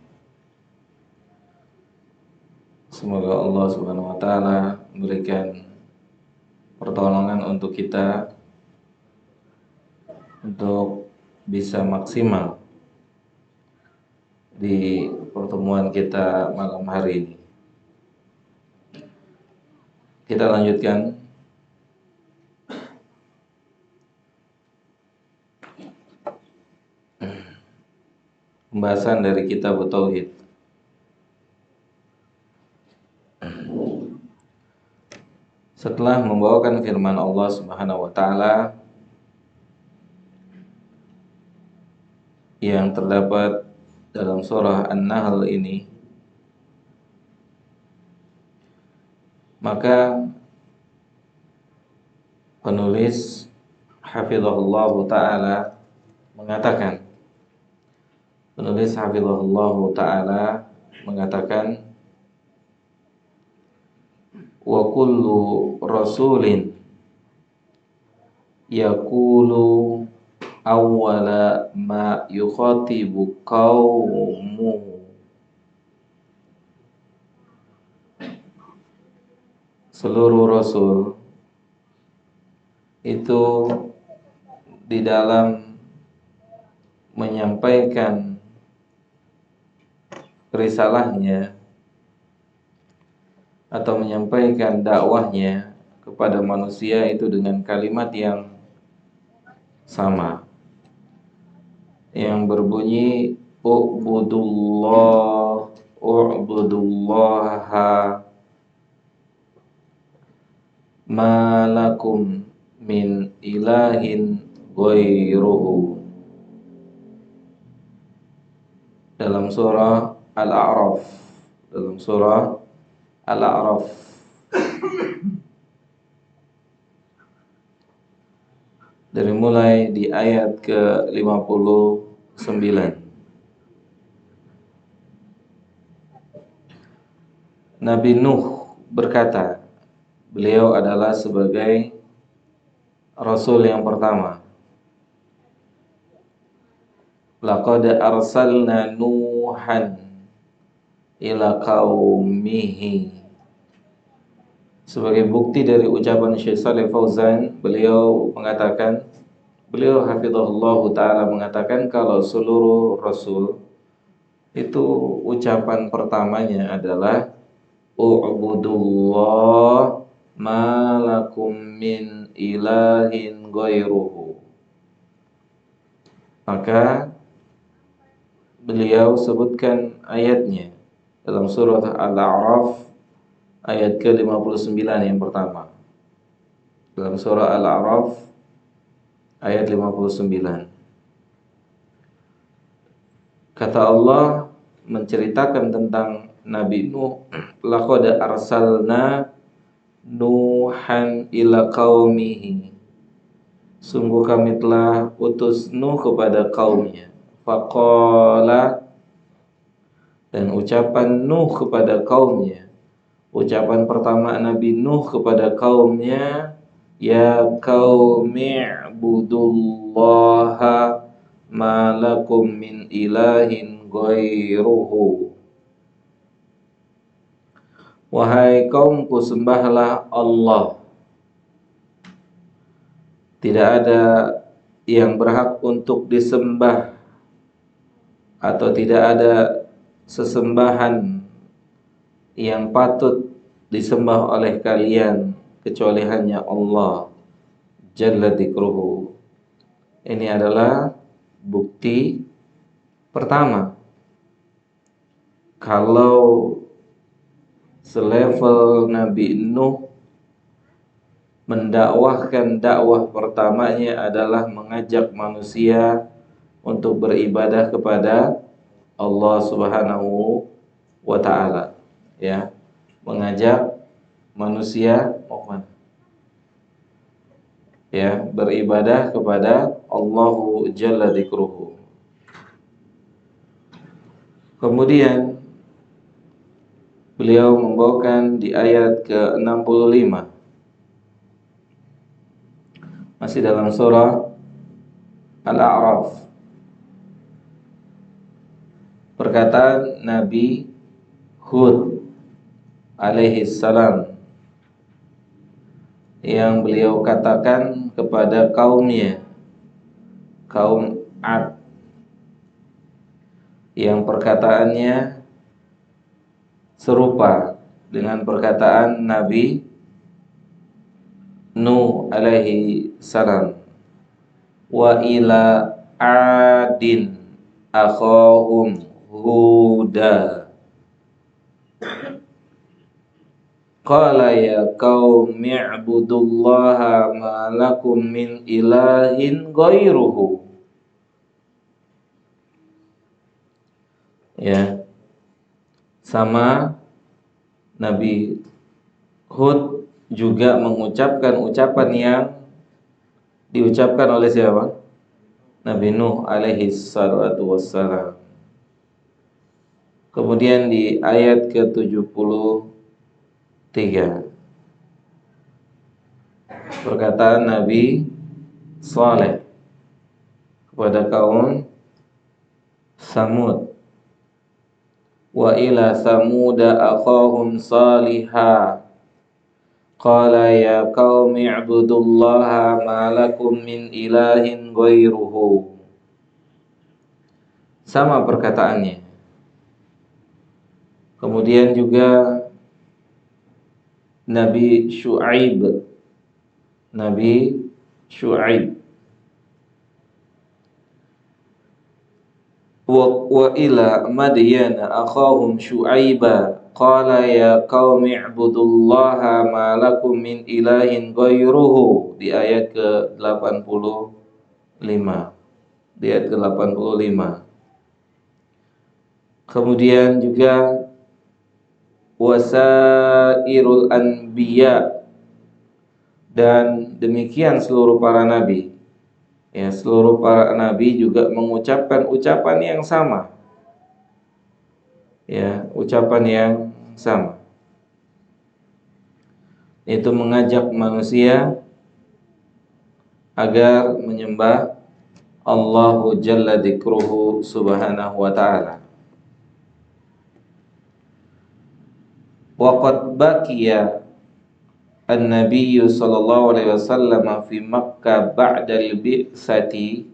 Semoga Allah Subhanahu wa taala memberikan pertolongan untuk kita untuk bisa maksimal di pertemuan kita malam hari ini. Kita lanjutkan pembahasan dari kitab Tauhid. Setelah membawakan firman Allah Subhanahu wa taala yang terdapat dalam surah An-Nahl ini, maka penulis hafizahullah ta'ala mengatakan, wa kullu rasulin yaqulu awwala ma yukhatibu qaumuhu. Seluruh rasul itu di dalam menyampaikan risalahnya atau menyampaikan dakwahnya kepada manusia itu dengan kalimat yang sama, yang berbunyi u'budullaha ma lakum min ilahin ghairuhu, dalam surah Al-A'raf dari mulai di ayat ke-59. Nabi Nuh berkata, beliau adalah sebagai rasul yang pertama. Laqad arsalna Nuhan ila qaumihi. Sebagai bukti dari ucapan Syekh Shalih Fauzan, beliau hafizahullah ta'ala mengatakan kalau seluruh rasul itu ucapan pertamanya adalah u'budullah ma lakum min ilahin ghairuhu. Maka beliau sebutkan ayatnya dalam surah Al-A'raf ayat ke-59 yang pertama. Dalam surah Al-A'raf ayat 59. Kata Allah menceritakan tentang Nabi Nuh, laqad arsalna Nuhan ila qaumihi. Sungguh kami telah utus Nuh kepada kaumnya. Faqala, dan ucapan Nuh kepada kaumnya, ucapan pertama Nabi Nuh kepada kaumnya, ya qaumi ibudullaha ma lakum min ilahin ghairuhu. Wahai kaumku, sembahlah Allah. Tidak ada yang berhak untuk disembah atau tidak ada sesembahan yang patut disembah oleh kalian kecuali hanya Allah Jalla dzikruhu. Ini adalah bukti pertama kalau selevel Nabi Nuh mendakwahkan dakwah pertamanya adalah mengajak manusia untuk beribadah kepada Allah Subhanahu wa ta'ala, ya, mengajak manusia ya, beribadah kepada Allahu Jalla dzikruhu. Kemudian beliau membawakan di ayat ke-65, masih dalam surah Al-A'raf, perkataan Nabi Hud alaihi salam yang beliau katakan kepada kaumnya, kaum Ad, yang perkataannya serupa dengan perkataan Nabi Nuh alaihi salam. Wa ila adin akhahum huda qala ya qaumi ibudullaha ma lakum min ilahin ghairuhu. ya. Sama Nabi Hud juga mengucapkan ucapan yang diucapkan oleh siapa? Nabi Nuh alaihi salatu wassalam. Kemudian di ayat ke-73 perkataan Nabi Saleh kepada kaum Samud, wa ila samuda akhahum salihah qala ya qaumi ibudullaha ma lakum min ilahin ghairuhu. Sama perkataannya. Kemudian juga Nabi Syuaib, Nabi Syuaib, wa ila madyana akhahum syuaiba qala ya qaumi ibudullaha ma lakum min ilahin ghairuhu, di ayat ke-85, di ayat ke-85. Kemudian juga wasairul anbiya, dan demikian seluruh para nabi. Ya, seluruh para nabi juga mengucapkan ucapan yang sama. Ya, ucapan yang sama. Itu mengajak manusia agar menyembah Allahu Jalla Dzikruhu Subhanahu wa ta'ala. Wa qad baqiya an-nabiy sallallahu alaihi wasallam fi Makkah ba'da al-bi'tsati.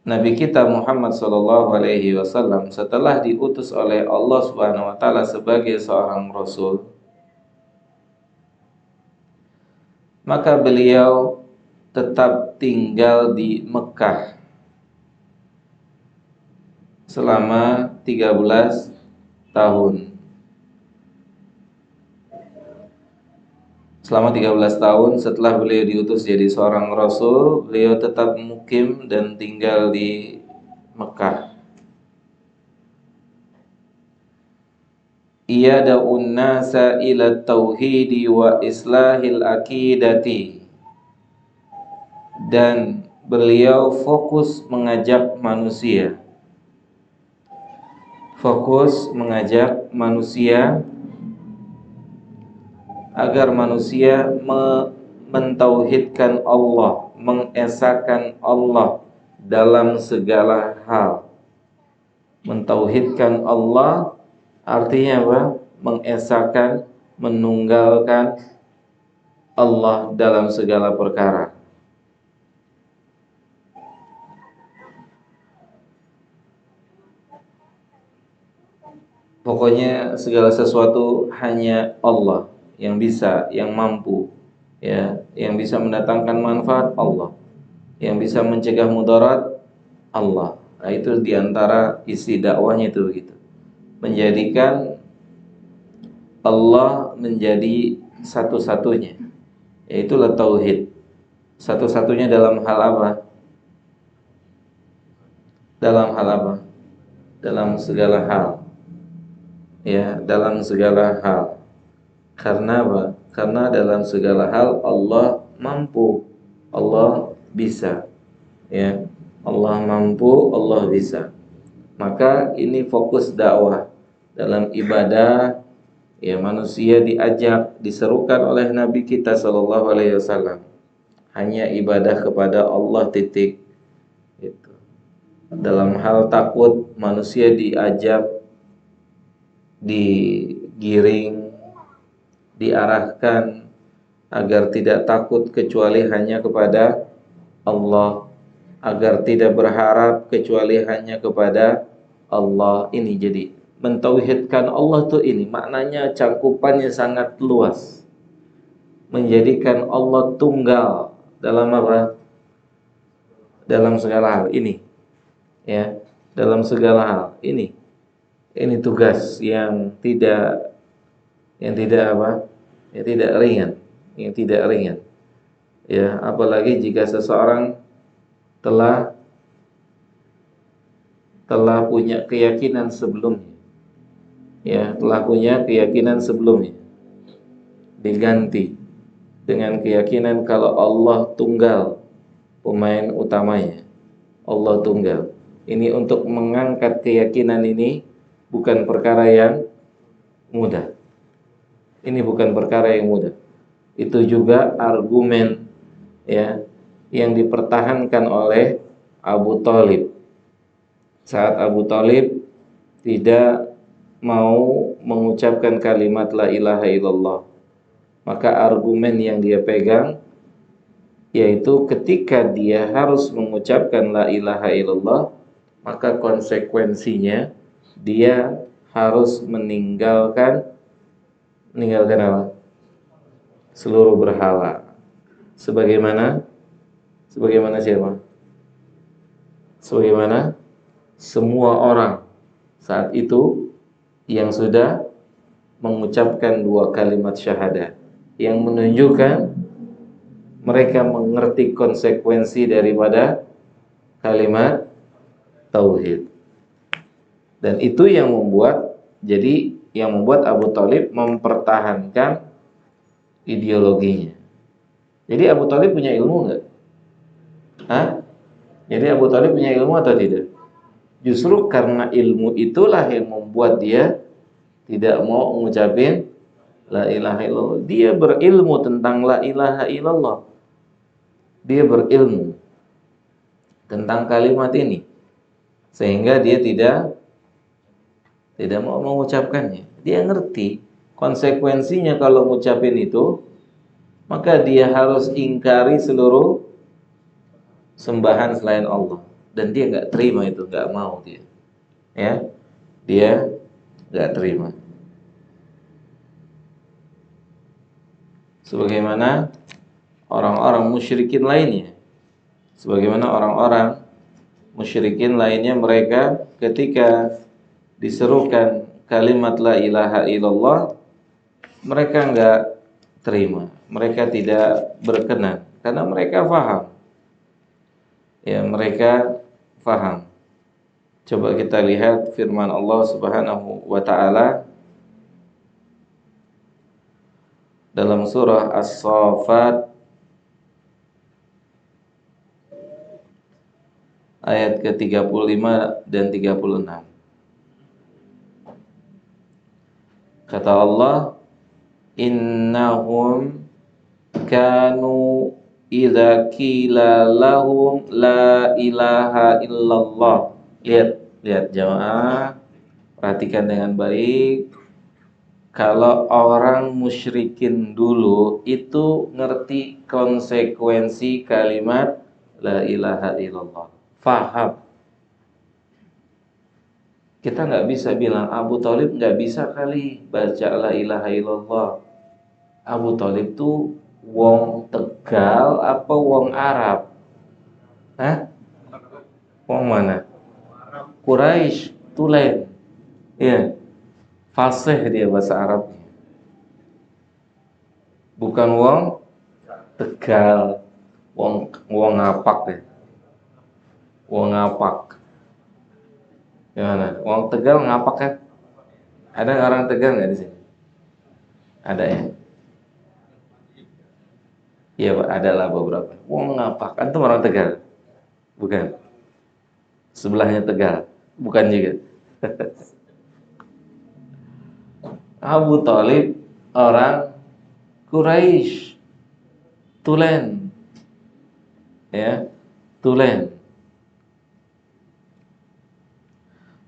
Nabi kita Muhammad sallallahu alaihi wasallam setelah diutus oleh Allah Subhanahu wa taala sebagai seorang rasul, maka beliau tetap tinggal di Mekah selama 13 tahun. Selama 13 tahun setelah beliau diutus jadi seorang rasul, beliau tetap mukim dan tinggal di Mekah. Ia da'un nasa ila tauhidi wa islahil aqidati, dan beliau fokus mengajak manusia agar manusia mentauhidkan Allah, mengesahkan Allah dalam segala hal. Mentauhidkan Allah artinya apa? Mengesahkan, menunggalkan Allah dalam segala perkara. Pokoknya segala sesuatu hanya Allah yang bisa, yang mampu, ya, yang bisa mendatangkan manfaat Allah, yang bisa mencegah mudarat Allah. Nah, itu diantara isi dakwahnya itu begitu. Menjadikan Allah menjadi satu-satunya, yaitulah tauhid. Satu-satunya dalam hal apa? Dalam hal apa? Dalam segala hal. Ya, dalam segala hal. Karena apa? Karena dalam segala hal Allah mampu, Allah bisa. Ya, Allah mampu, Allah bisa. Maka ini fokus dakwah. Dalam ibadah, ya, manusia diajak, diserukan oleh Nabi kita sallallahu alaihi wasallam hanya ibadah kepada Allah, titik. Itu. Dalam hal takut, manusia diajak, digiring, diarahkan agar tidak takut kecuali hanya kepada Allah, agar tidak berharap kecuali hanya kepada Allah. Ini jadi mentauhidkan Allah tuh, ini maknanya cakupannya sangat luas. Menjadikan Allah tunggal dalam apa? Dalam segala hal ini. Ya, dalam segala hal ini. Ini tugas yang tidak apa? Ya, tidak ringan, yang tidak ringan. Ya, apalagi jika seseorang telah telah punya keyakinan sebelumnya, ya, telah punya keyakinan sebelumnya, diganti dengan keyakinan kalau Allah tunggal, pemain utamanya Allah tunggal. Ini untuk mengangkat keyakinan ini bukan perkara yang mudah. Ini bukan perkara yang mudah. Itu juga argumen, ya, yang dipertahankan oleh Abu Thalib. Saat Abu Thalib tidak mau mengucapkan kalimat la ilaha illallah, maka argumen yang dia pegang yaitu ketika dia harus mengucapkan la ilaha illallah, maka konsekuensinya dia harus meninggalkan apa? Seluruh berhala. Sebagaimana siapa? Sebagaimana semua orang saat itu yang sudah mengucapkan dua kalimat syahadat, yang menunjukkan mereka mengerti konsekuensi daripada kalimat tauhid. Dan itu yang membuat Abu Thalib mempertahankan ideologinya. Jadi Abu Thalib punya ilmu enggak? Jadi Abu Thalib punya ilmu atau tidak? Justru karena ilmu itulah yang membuat dia tidak mau mengucapin la ilaha illallah. Dia berilmu tentang la ilaha illallah. Dia berilmu tentang kalimat ini, sehingga dia tidak mau mengucapkannya. Dia ngerti konsekuensinya kalau mengucapin itu, maka dia harus ingkari seluruh sembahan selain Allah. Dan dia nggak terima itu, nggak mau dia. Ya, dia nggak terima. Sebagaimana orang-orang musyrikin lainnya. Mereka ketika diserukan kalimat la ilaha illallah, mereka enggak terima, mereka tidak berkenan karena mereka faham. Ya, mereka faham. Coba kita lihat firman Allah Subhanahu wa taala dalam surah As-Saffat ayat ke-35 dan 36. Kata Allah, innahum kanu idza qila lahum la ilaha illallah. Lihat jamaah, perhatikan dengan baik. Kalau orang musyrikin dulu itu ngerti konsekuensi kalimat la ilaha illallah, faham. Kita nggak bisa bilang Abu Thalib nggak bisa kali baca la ilaha illallah. Abu Thalib tuh wong Tegal apa wong Arab? Wong mana? Quraisy, Tulen. Ya, fasih dia bahasa Arab. Bukan wong Tegal, wong ngapak ya. Wong ngapak. Gimana? Wong Tegal ngapak kan? Ada orang Tegal nggak di sini? Ada ya? Iya Pak, ada lah beberapa. Wong ngapak, antum orang Tegal? Bukan. Sebelahnya Tegal, bukan juga. Abu Thalib orang Quraisy, Tulen, ya, Tulen.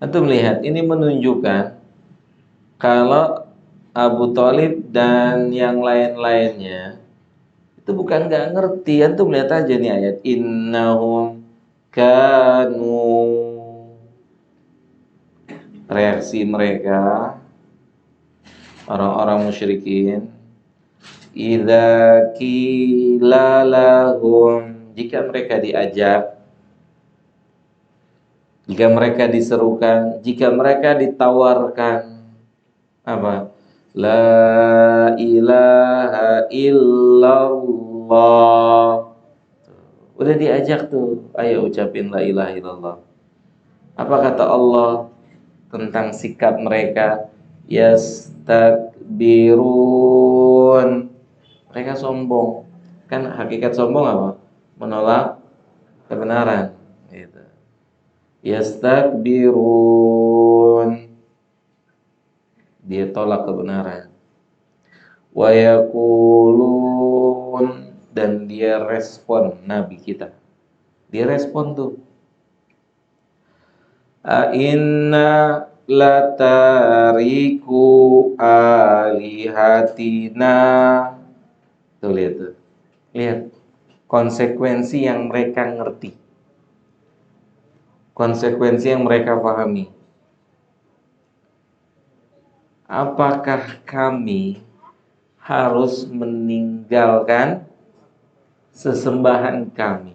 Antum melihat ini menunjukkan kalau Abu Thalib dan yang lain-lainnya itu bukan nggak ngerti. Antum lihat aja nih ayat innahum kanu, reaksi mereka orang-orang musyrikin, idza qila lahum, jika mereka diajak, jika mereka diserukan, jika mereka ditawarkan apa? La ilaha illallah. Udah diajak tuh, ayo ucapin la ilaha illallah. Apa kata Allah tentang sikap mereka? Yastakbirun. Mereka sombong. Kan hakikat sombong apa? Menolak kebenaran. Gitu. Yastakbirun. Dia tolak kebenaran. Wa yaqulun, dan dia respon Nabi kita. Dia respon tuh. A inna latariku alihatina. Tuh lihat tuh. Lihat konsekuensi yang mereka ngerti. Konsekuensi yang mereka pahami. Apakah kami harus meninggalkan sesembahan kami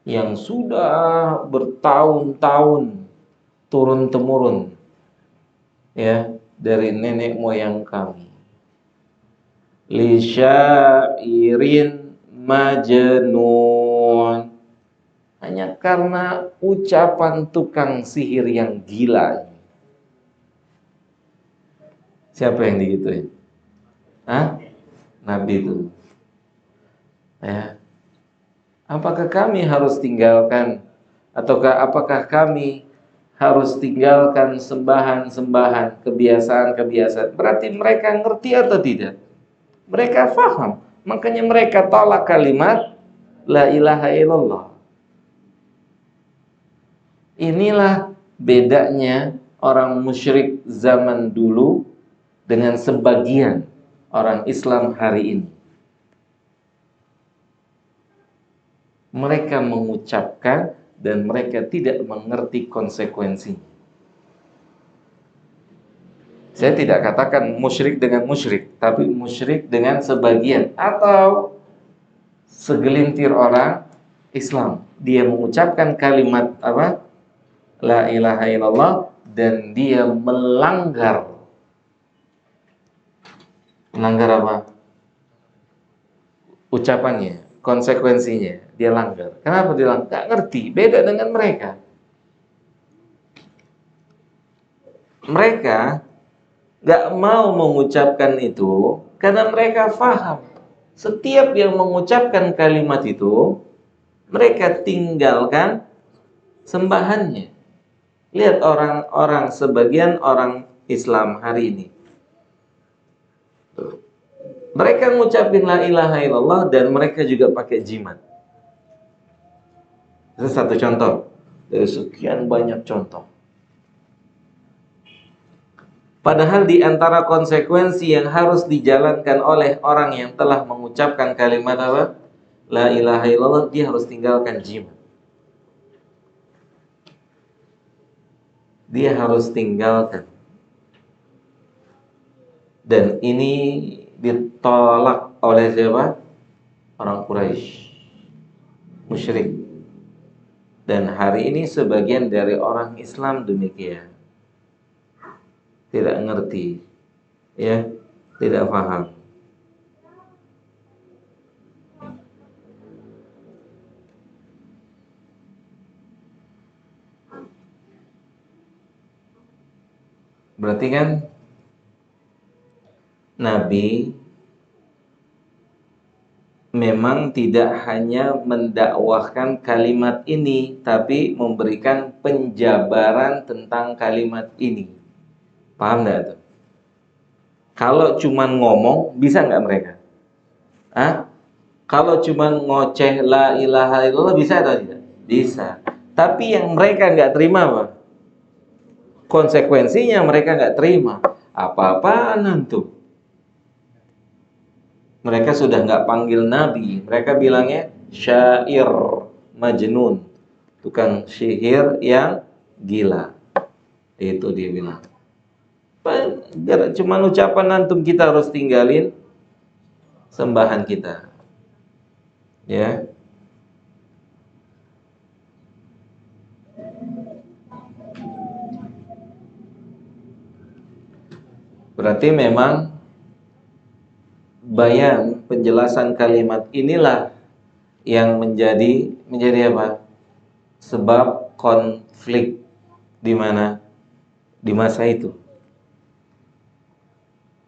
yang sudah bertahun-tahun turun-temurun, ya, dari nenek moyang kami? Li syairin majnun, hanya karena ucapan tukang sihir yang gila. Siapa yang digituin? Hah? Nabi itu. Ya. Apakah kami harus tinggalkan, ataukah apakah kami harus tinggalkan sembahan-sembahan, kebiasaan-kebiasaan? Berarti mereka ngerti atau tidak? Mereka faham. Makanya mereka tolak kalimat la ilaha illallah. Inilah bedanya orang musyrik zaman dulu dengan sebagian orang Islam hari ini. Mereka mengucapkan dan mereka tidak mengerti konsekuensinya. Saya tidak katakan musyrik dengan musyrik, tapi musyrik dengan sebagian atau segelintir orang Islam. Dia mengucapkan kalimat apa? La ilaha illallah, dan dia melanggar. Melanggar apa? Ucapannya, konsekuensinya, dia langgar. Kenapa dia langgar? Gak ngerti, beda dengan mereka. Mereka gak mau mengucapkan itu karena mereka faham. Setiap yang mengucapkan kalimat itu, mereka tinggalkan sembahannya. Lihat orang-orang, sebagian orang Islam hari ini. Mereka ngucapin la ilaha illallah dan mereka juga pakai jimat. Itu satu contoh dari sekian banyak contoh. Padahal di antara konsekuensi yang harus dijalankan oleh orang yang telah mengucapkan kalimat apa? La ilaha illallah, dia harus tinggalkan jimat. Dia harus tinggalkan. Dan ini ditolak oleh siapa? Orang Quraisy, musyrik. Dan hari ini sebagian dari orang Islam demikian. Tidak ngerti, ya, tidak paham. Berarti kan Nabi memang tidak hanya mendakwahkan kalimat ini, tapi memberikan penjabaran tentang kalimat ini. Paham nggak tuh? Kalau cuman ngomong, bisa nggak mereka? Hah? Kalau cuman ngoceh la ilaha illallah, bisa atau tidak? Bisa. Tapi yang mereka nggak terima apa? Konsekuensinya mereka nggak terima. Apa-apaan tuh? Mereka sudah nggak panggil Nabi, mereka bilangnya syair majnun, tukang sihir yang gila. Itu dia bilang. Cuma ucapan antum, kita harus tinggalin sembahan kita. Ya. Berarti memang bayan penjelasan kalimat inilah yang menjadi apa? Sebab konflik di mana? Di masa itu.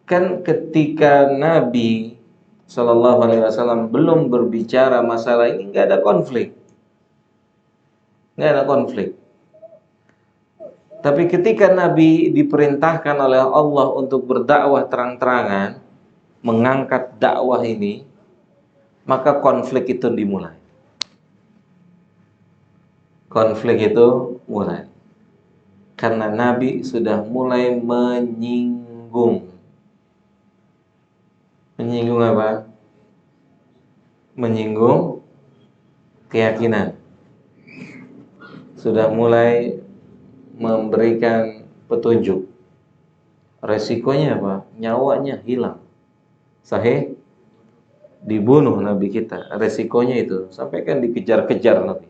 Kan ketika Nabi Shallallahu Alaihi Wasallam belum berbicara masalah ini, nggak ada konflik, nggak ada konflik. Tapi ketika Nabi diperintahkan oleh Allah untuk berdakwah terang-terangan, mengangkat dakwah ini, maka konflik itu dimulai. Konflik itu mulai. Karena Nabi sudah mulai menyinggung. Menyinggung apa? Menyinggung keyakinan. Sudah mulai memberikan petunjuk. Resikonya apa? Nyawanya hilang. Sahih? Dibunuh Nabi kita. Resikonya itu. Sampai kan dikejar-kejar Nabi.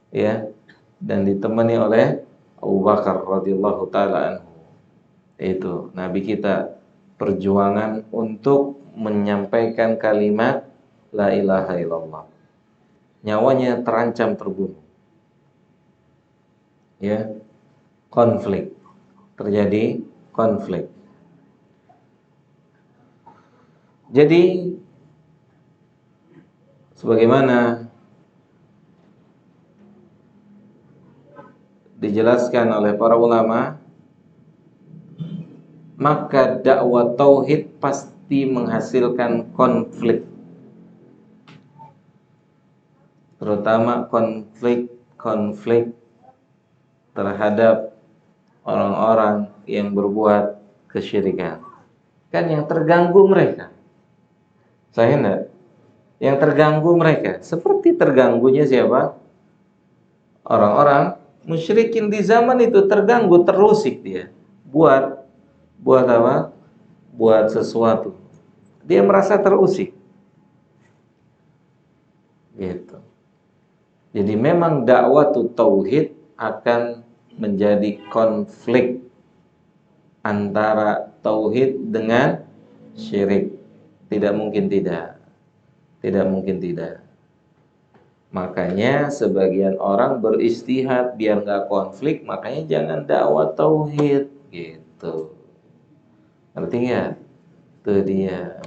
Ya. Dan ditemani oleh Abu Bakar radhiyallahu taala anhu. Itu Nabi kita perjuangan untuk menyampaikan kalimat la ilaha illallah. Nyawanya terancam terbunuh. Ya. Konflik. Terjadi konflik. Jadi sebagaimana dijelaskan oleh para ulama, maka dakwah tauhid pasti menghasilkan konflik. Terutama konflik terhadap orang-orang yang berbuat kesyirikan. Kan yang terganggu mereka. Saya enggak. Yang terganggu mereka. Seperti terganggunya siapa? Orang-orang musyrikin di zaman itu terganggu, terusik dia. Buat apa? Buat sesuatu. Dia merasa terusik. Gitu. Jadi memang dakwah tauhid akan menjadi konflik antara tauhid dengan syirik. Tidak mungkin tidak. Tidak mungkin tidak. Makanya sebagian orang beristihad biar nggak konflik, makanya jangan dakwah tauhid gitu. Ngerti nggak? Itu dia.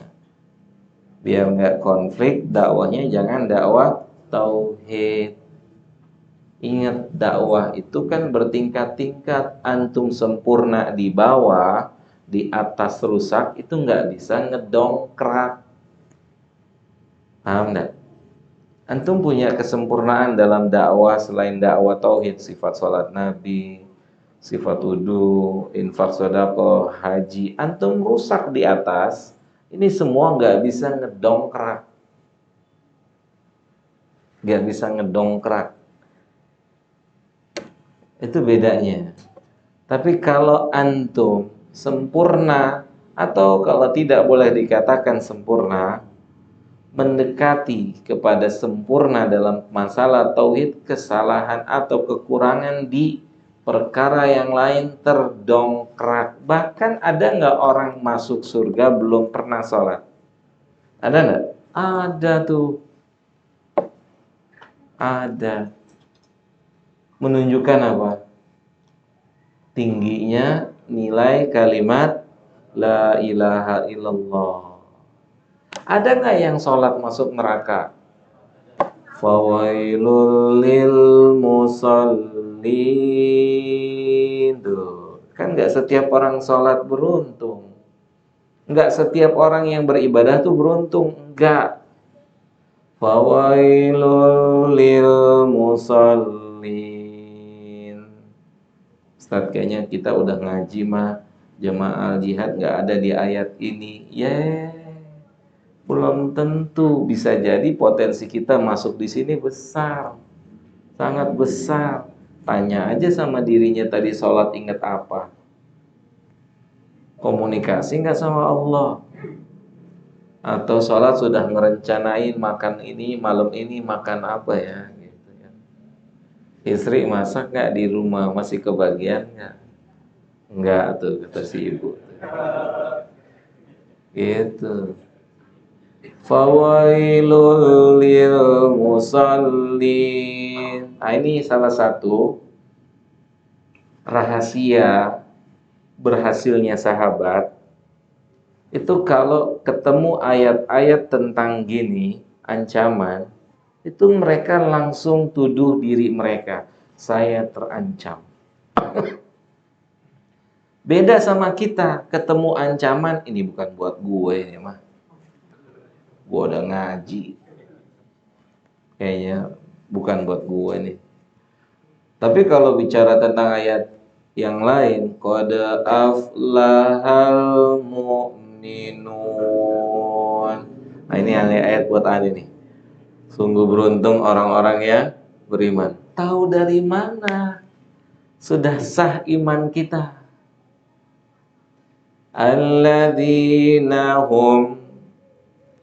Biar nggak konflik, dakwahnya jangan dakwah tauhid. Ingat, dakwah itu kan bertingkat-tingkat. Antum sempurna di bawah, di atas rusak, itu nggak bisa ngedongkrak. Paham nggak? Antum punya kesempurnaan dalam dakwah selain dakwah tauhid, sifat sholat Nabi, sifat wudu, infak sedekah, haji. Antum rusak di atas, ini semua nggak bisa ngedongkrak. Nggak bisa ngedongkrak. Itu bedanya. Tapi kalau antum sempurna, atau kalau tidak boleh dikatakan sempurna, mendekati kepada sempurna dalam masalah tauhid, kesalahan atau kekurangan di perkara yang lain terdongkrak. Bahkan ada nggak orang masuk surga belum pernah sholat? Ada nggak? Ada tuh. Ada. Menunjukkan apa? Tingginya nilai kalimat la ilaha illallah. Ada nggak yang sholat masuk neraka? Fawailul lil musallin. Kan nggak setiap orang sholat beruntung. Nggak setiap orang yang beribadah tuh beruntung. Nggak. Fawailul lil musallin. Ustaz, kayaknya kita udah ngaji mah jamaah jihad nggak ada di ayat ini. Belum tentu. Bisa jadi potensi kita masuk di sini besar, sangat besar. Tanya aja sama dirinya tadi, sholat ingat apa? Komunikasi nggak sama Allah? Atau sholat sudah ngerencanain makan ini, malam ini makan apa ya? Istri masak nggak di rumah, masih kebagian nggak? Enggak tuh, kata si ibu. Gitu. Fawailul lil musallin. Ini salah satu rahasia berhasilnya sahabat. Itu kalau ketemu ayat-ayat tentang gini, ancaman, itu mereka langsung tuduh diri mereka, saya terancam. Beda sama kita, ketemu ancaman, ini bukan buat gue ini mah. Gue udah ngaji. Kayaknya bukan buat gue nih. Tapi kalau bicara tentang ayat yang lain, qad aflahal mu'minun. Nah, ini ayat buat Ali nih. Sungguh beruntung orang-orang yang beriman. Tahu dari mana? Sudah sah iman kita. Alladzina hum,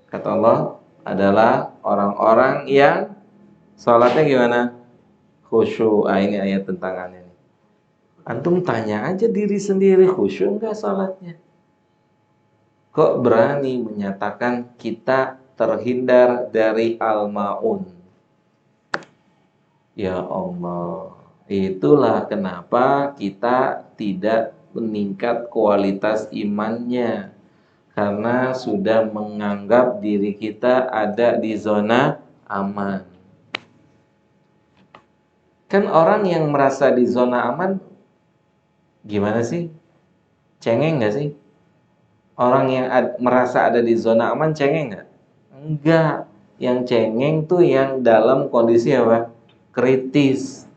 kata Allah, adalah orang-orang yang salatnya gimana? Khusyuk. Ini ayat tentangannya nih. Antum tanya aja diri sendiri, khusyuk enggak salatnya? Kok berani menyatakan kita terhindar dari al-maun? Ya Allah, itulah kenapa kita tidak meningkat kualitas imannya, karena sudah menganggap diri kita ada di zona aman. Kan orang yang merasa di zona aman gimana sih? Cengeng nggak sih? Orang yang merasa ada di zona aman cengeng nggak? Enggak. Yang cengeng tuh yang dalam kondisi apa? Kritis.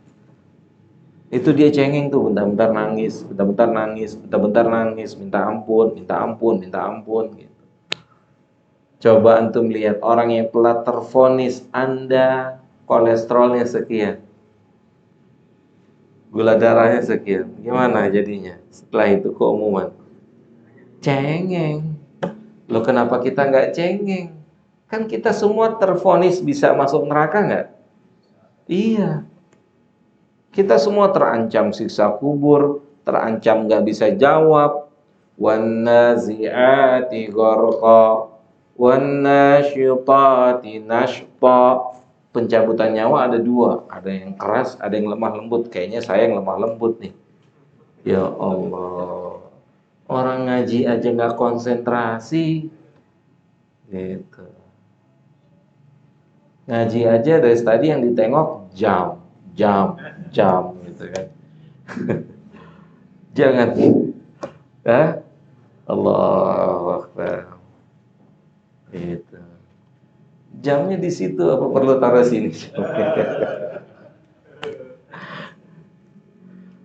Itu dia cengeng tuh, bentar-bentar nangis, bentar-bentar nangis, bentar-bentar nangis, minta ampun, minta ampun, minta ampun gitu. Coba antum lihat orang yang telah tervonis Anda kolesterolnya sekian, gula darahnya sekian, gimana jadinya setelah itu keumuman? Cengeng. Loh, kenapa kita nggak cengeng? Kan kita semua tervonis bisa masuk neraka nggak? Iya. Kita semua terancam siksa kubur, terancam nggak bisa jawab. Wan nazi'ati gharqa, wan nasyitati nashta. Pencabutan nyawa ada dua, ada yang keras, ada yang lemah lembut. Kayaknya saya yang lemah lembut nih. Ya Allah, orang ngaji aja nggak konsentrasi, gitu. Ngaji aja dari tadi yang ditengok jam, gitu kan. Jangan, Allahu Akbar. Gitu. Jamnya di situ, apa perlu taruh sini?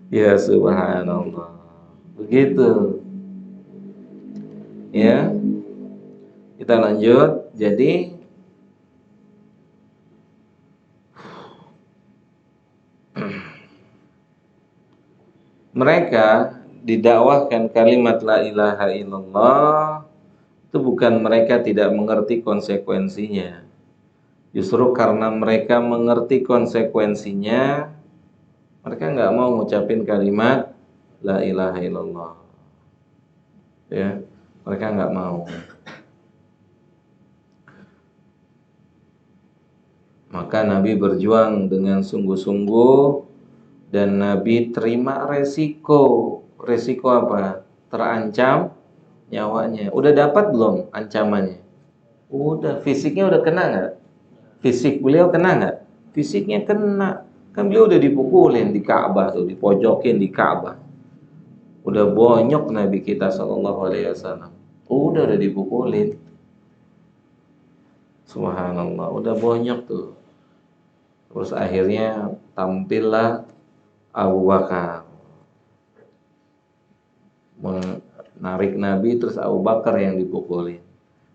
Ya subhanallah. Begitu. Ya. Kita lanjut. Jadi mereka didakwahkan kalimat la ilaha illallah, itu bukan mereka tidak mengerti konsekuensinya. Justru karena mereka mengerti konsekuensinya, mereka nggak mau ngucapin kalimat la ilaha illallah. Ya, mereka nggak mau. Maka Nabi berjuang dengan sungguh-sungguh dan Nabi terima resiko. Resiko apa? Terancam nyawanya. Udah dapat belum ancamannya? Udah. Fisiknya udah kena nggak? Fisik beliau kena nggak? Fisiknya kena. Kan beliau udah dipukulin di Ka'bah tuh, dipojokin di Ka'bah. Udah bonyok Nabi kita sallallahu alaihi wasallam. Udah dipukulin. Subhanallah, udah bonyok tuh. Terus akhirnya tampillah Abu Bakar menarik Nabi, terus Abu Bakar yang dipukulin.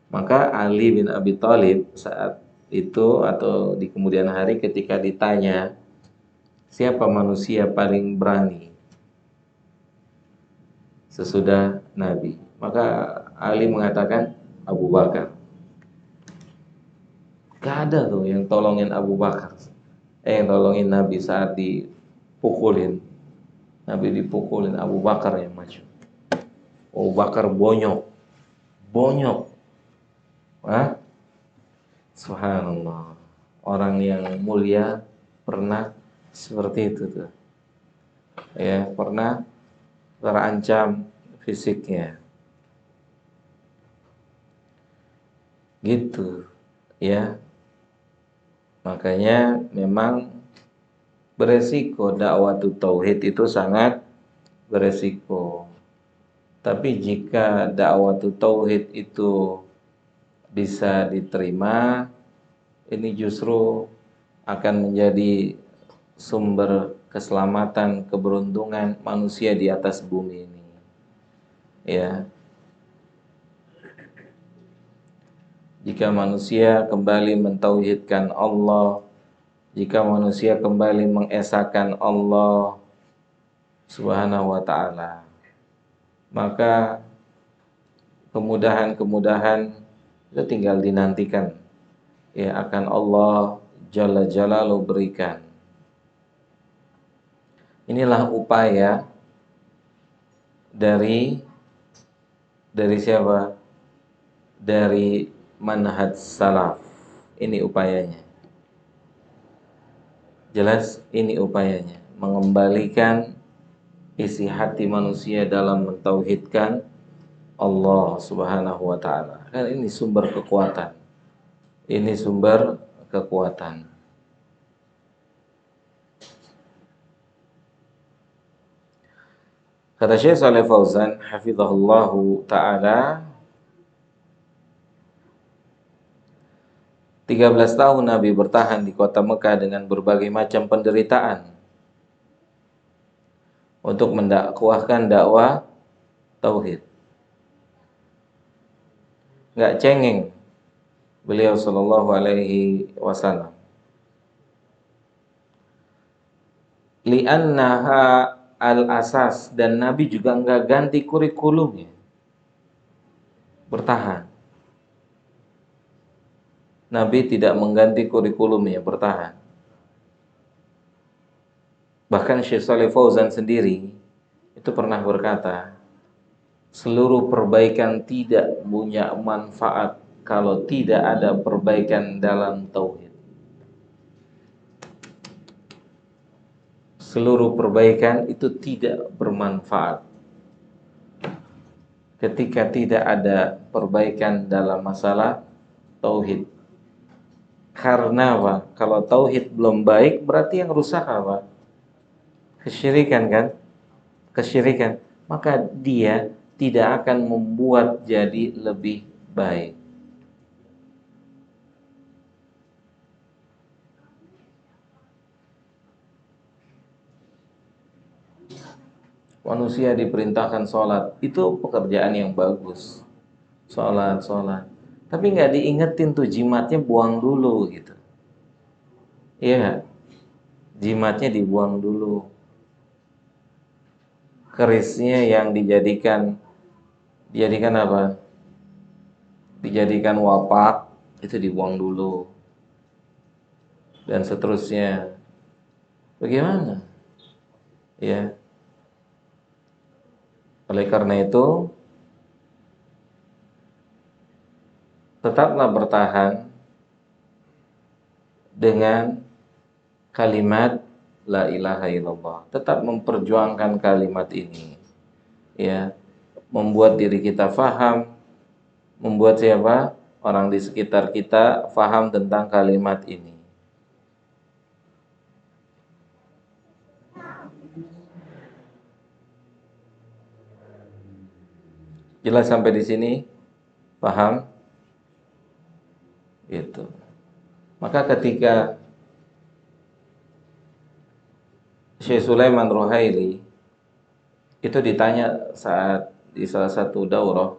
Maka Ali bin Abi Thalib saat itu atau di kemudian hari ketika ditanya siapa manusia paling berani sesudah Nabi, maka Ali mengatakan Abu Bakar. Gak ada tuh yang tolongin Abu Bakar, yang tolongin Nabi saat dipukulin. Nabi dipukulin, Abu Bakar yang maju. Abu Bakar bonyok. Subhanallah. Orang yang mulia pernah seperti itu tuh. Ya, pernah terancam fisiknya. Gitu, ya. Makanya memang beresiko dakwah tauhid itu sangat beresiko. Tapi jika dakwah tauhid itu bisa diterima, ini justru akan menjadi sumber keselamatan, keberuntungan manusia di atas bumi ini. Ya, jika manusia kembali mentauhidkan Allah, jika manusia kembali mengesahkan Allah Subhanahu wa ta'ala, maka kemudahan-kemudahan itu tinggal dinantikan, ya, akan Allah Jalla Jalaluhu berikan. Inilah upaya dari siapa? Dari manhaj salaf. Ini upayanya. Jelas ini upayanya, mengembalikan isi hati manusia dalam mentauhidkan Allah Subhanahu wa ta'ala. Kan ini sumber kekuatan. Ini sumber kekuatan. Kata Syekh Shalih Fauzan hafizahullahu ta'ala, 13 tahun Nabi bertahan di kota Mekah dengan berbagai macam penderitaan untuk mendakwahkan dakwah tauhid. Enggak cengeng beliau sallallahu alaihi wasallam. Li'annaha al-asas, dan Nabi juga enggak ganti kurikulumnya. Bertahan. Nabi tidak mengganti kurikulumnya, bertahan. Bahkan Syekh Shalih Fauzan sendiri itu pernah berkata, seluruh perbaikan tidak punya manfaat kalau tidak ada perbaikan dalam tauhid. Seluruh perbaikan itu tidak bermanfaat ketika tidak ada perbaikan dalam masalah tauhid. Karena apa? Kalau tauhid belum baik, berarti yang rusak apa? Kesyirikan kan? Kesyirikan. Maka dia tidak akan membuat jadi lebih baik. Manusia diperintahkan sholat, itu pekerjaan yang bagus. Sholat. Tapi nggak diingetin tuh jimatnya buang dulu gitu. Iya, jimatnya dibuang dulu. Kerisnya yang dijadikan apa? Dijadikan wapak, itu dibuang dulu. Dan seterusnya. Bagaimana? Ya. Oleh karena itu, tetaplah bertahan dengan kalimat la ilaha illallah. Tetap memperjuangkan kalimat ini. Ya, membuat diri kita faham, membuat siapa? Orang di sekitar kita faham tentang kalimat ini. Jelas sampai di sini? Paham? Gitu. Maka ketika Syekh Sulaiman Ruhaili itu ditanya saat di salah satu daurah,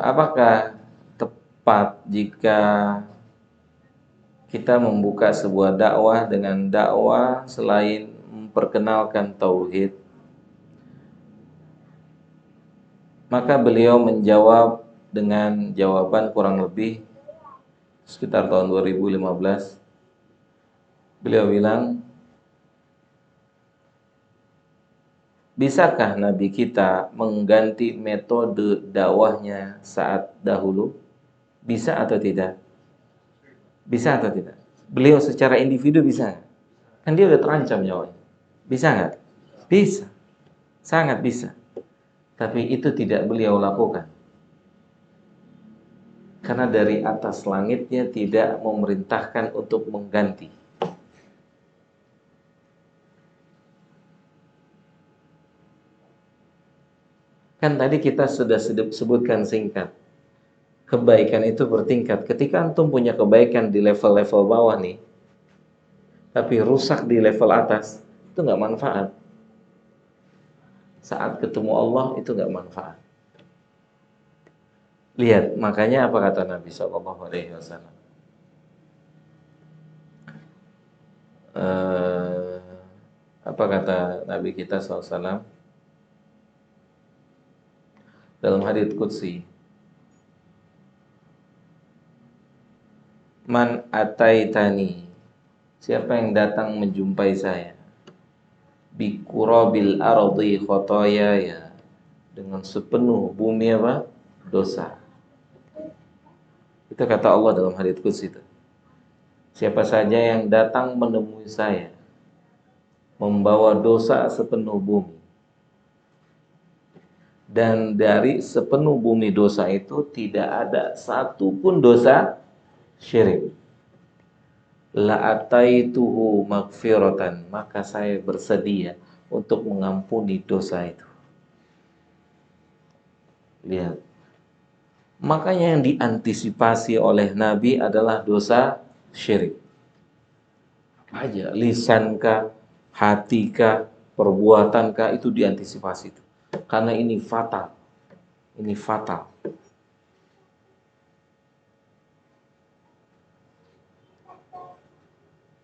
apakah tepat jika kita membuka sebuah dakwah dengan dakwah selain memperkenalkan tauhid? Maka beliau menjawab dengan jawaban kurang lebih sekitar tahun 2015. Beliau bilang, bisakah Nabi kita mengganti metode dakwahnya saat dahulu? Bisa atau tidak? Bisa atau tidak? Beliau secara individu bisa nggak? Kan dia udah terancam nyawanya. Bisa nggak? Bisa. Sangat bisa. Tapi itu tidak beliau lakukan. Karena dari atas langitnya tidak memerintahkan untuk mengganti. Kan tadi kita sudah sebutkan singkat. Kebaikan itu bertingkat. Ketika antum punya kebaikan di level-level bawah nih, tapi rusak di level atas, itu nggak manfaat. Saat ketemu Allah itu nggak manfaat. Lihat, makanya apa kata Nabi SAW? Apa kata Nabi kita SAW dalam hadits qudsi? Man ataitani, siapa yang datang menjumpai saya, bi qurabil ardi khotoyaya, dengan sepenuh bumi apa? Dosa. Itu kata Allah dalam hadits qudsi itu. Siapa saja yang datang menemui saya membawa dosa sepenuh bumi, dan dari sepenuh bumi dosa itu tidak ada satupun dosa syirik, la ataituhu magfiratan, maka saya bersedia untuk mengampuni dosa itu. Lihat, makanya yang diantisipasi oleh Nabi adalah dosa syirik. Apa aja, lisankah, hatikah, perbuatankah, itu diantisipasi itu. Karena ini fatal. Ini fatal.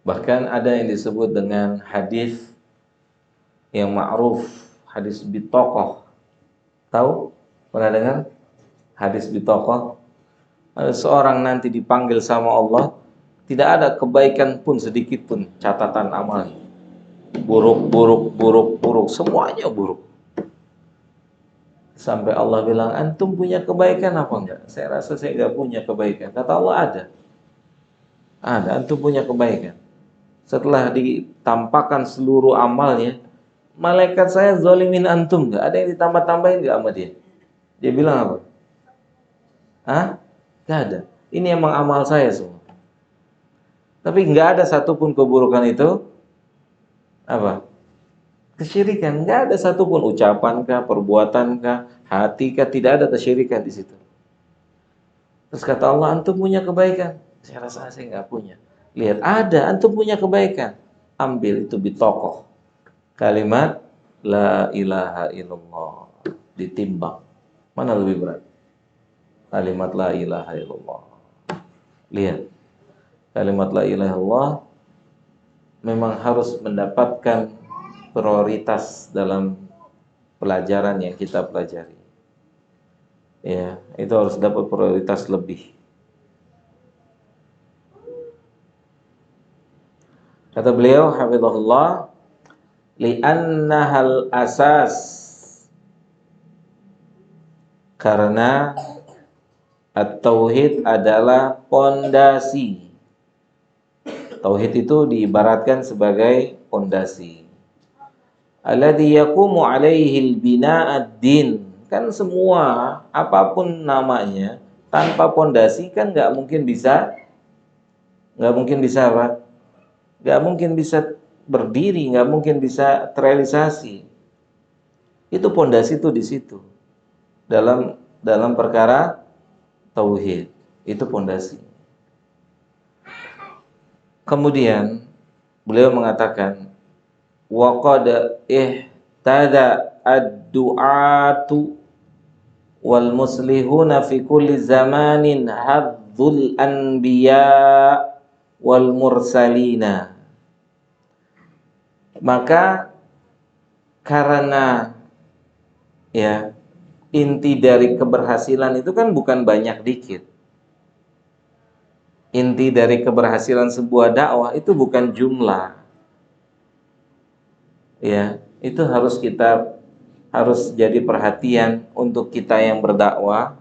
Bahkan ada yang disebut dengan hadis yang ma'ruf, hadis bitokoh. Tahu? Pernah dengar? Hadis bitokoh. Ada seorang nanti dipanggil sama Allah, tidak ada kebaikan pun sedikit pun catatan amalnya. Buruk, buruk, buruk, buruk, semuanya buruk. Sampai Allah bilang, antum punya kebaikan apa enggak? Saya rasa saya enggak punya kebaikan. Kata Allah, ada. Ada, antum punya kebaikan. Setelah ditampakkan seluruh amalnya, malaikat saya zolimin antum enggak? Ada yang ditambah-tambahin enggak sama dia? Dia bilang apa? Hah? Enggak ada. Ini emang amal saya semua. Tapi enggak ada satupun keburukan itu apa? Kesyirikan. Enggak ada satupun ucapankah, perbuatankah, hatikah, tidak ada kesyirikan di situ. Terus kata Allah, antum punya kebaikan. Saya rasa saya enggak punya. Lihat, ada, antum punya kebaikan. Ambil itu bitokoh. Kalimat la ilaha illallah, ditimbang. Mana lebih berat? Kalimat la ilaha illallah. Lihat, kalimat la ilaha illallah memang harus mendapatkan prioritas dalam pelajaran yang kita pelajari. Ya, itu harus dapat prioritas lebih. Kata beliau, hafizahullah, li'annahal asas, karena at-tauhid adalah pondasi. Tauhid itu diibaratkan sebagai pondasi. Alladzi yaqumu 'alaihi al-bina' ad-din. Kan semua apapun namanya tanpa pondasi kan nggak mungkin bisa apa? Nggak mungkin bisa berdiri, nggak mungkin bisa terrealisasi. Itu pondasi itu di situ. Dalam perkara tauhid, itu pondasi. Kemudian beliau mengatakan, wa qad ihtada ad-du'atu wal muslihuna fi kulli zamanin hadzul anbiya wal mursalina. Maka karena ya inti dari keberhasilan itu kan bukan banyak dikit. Inti dari keberhasilan sebuah dakwah itu bukan jumlah. Ya, itu harus jadi perhatian untuk kita yang berdakwah,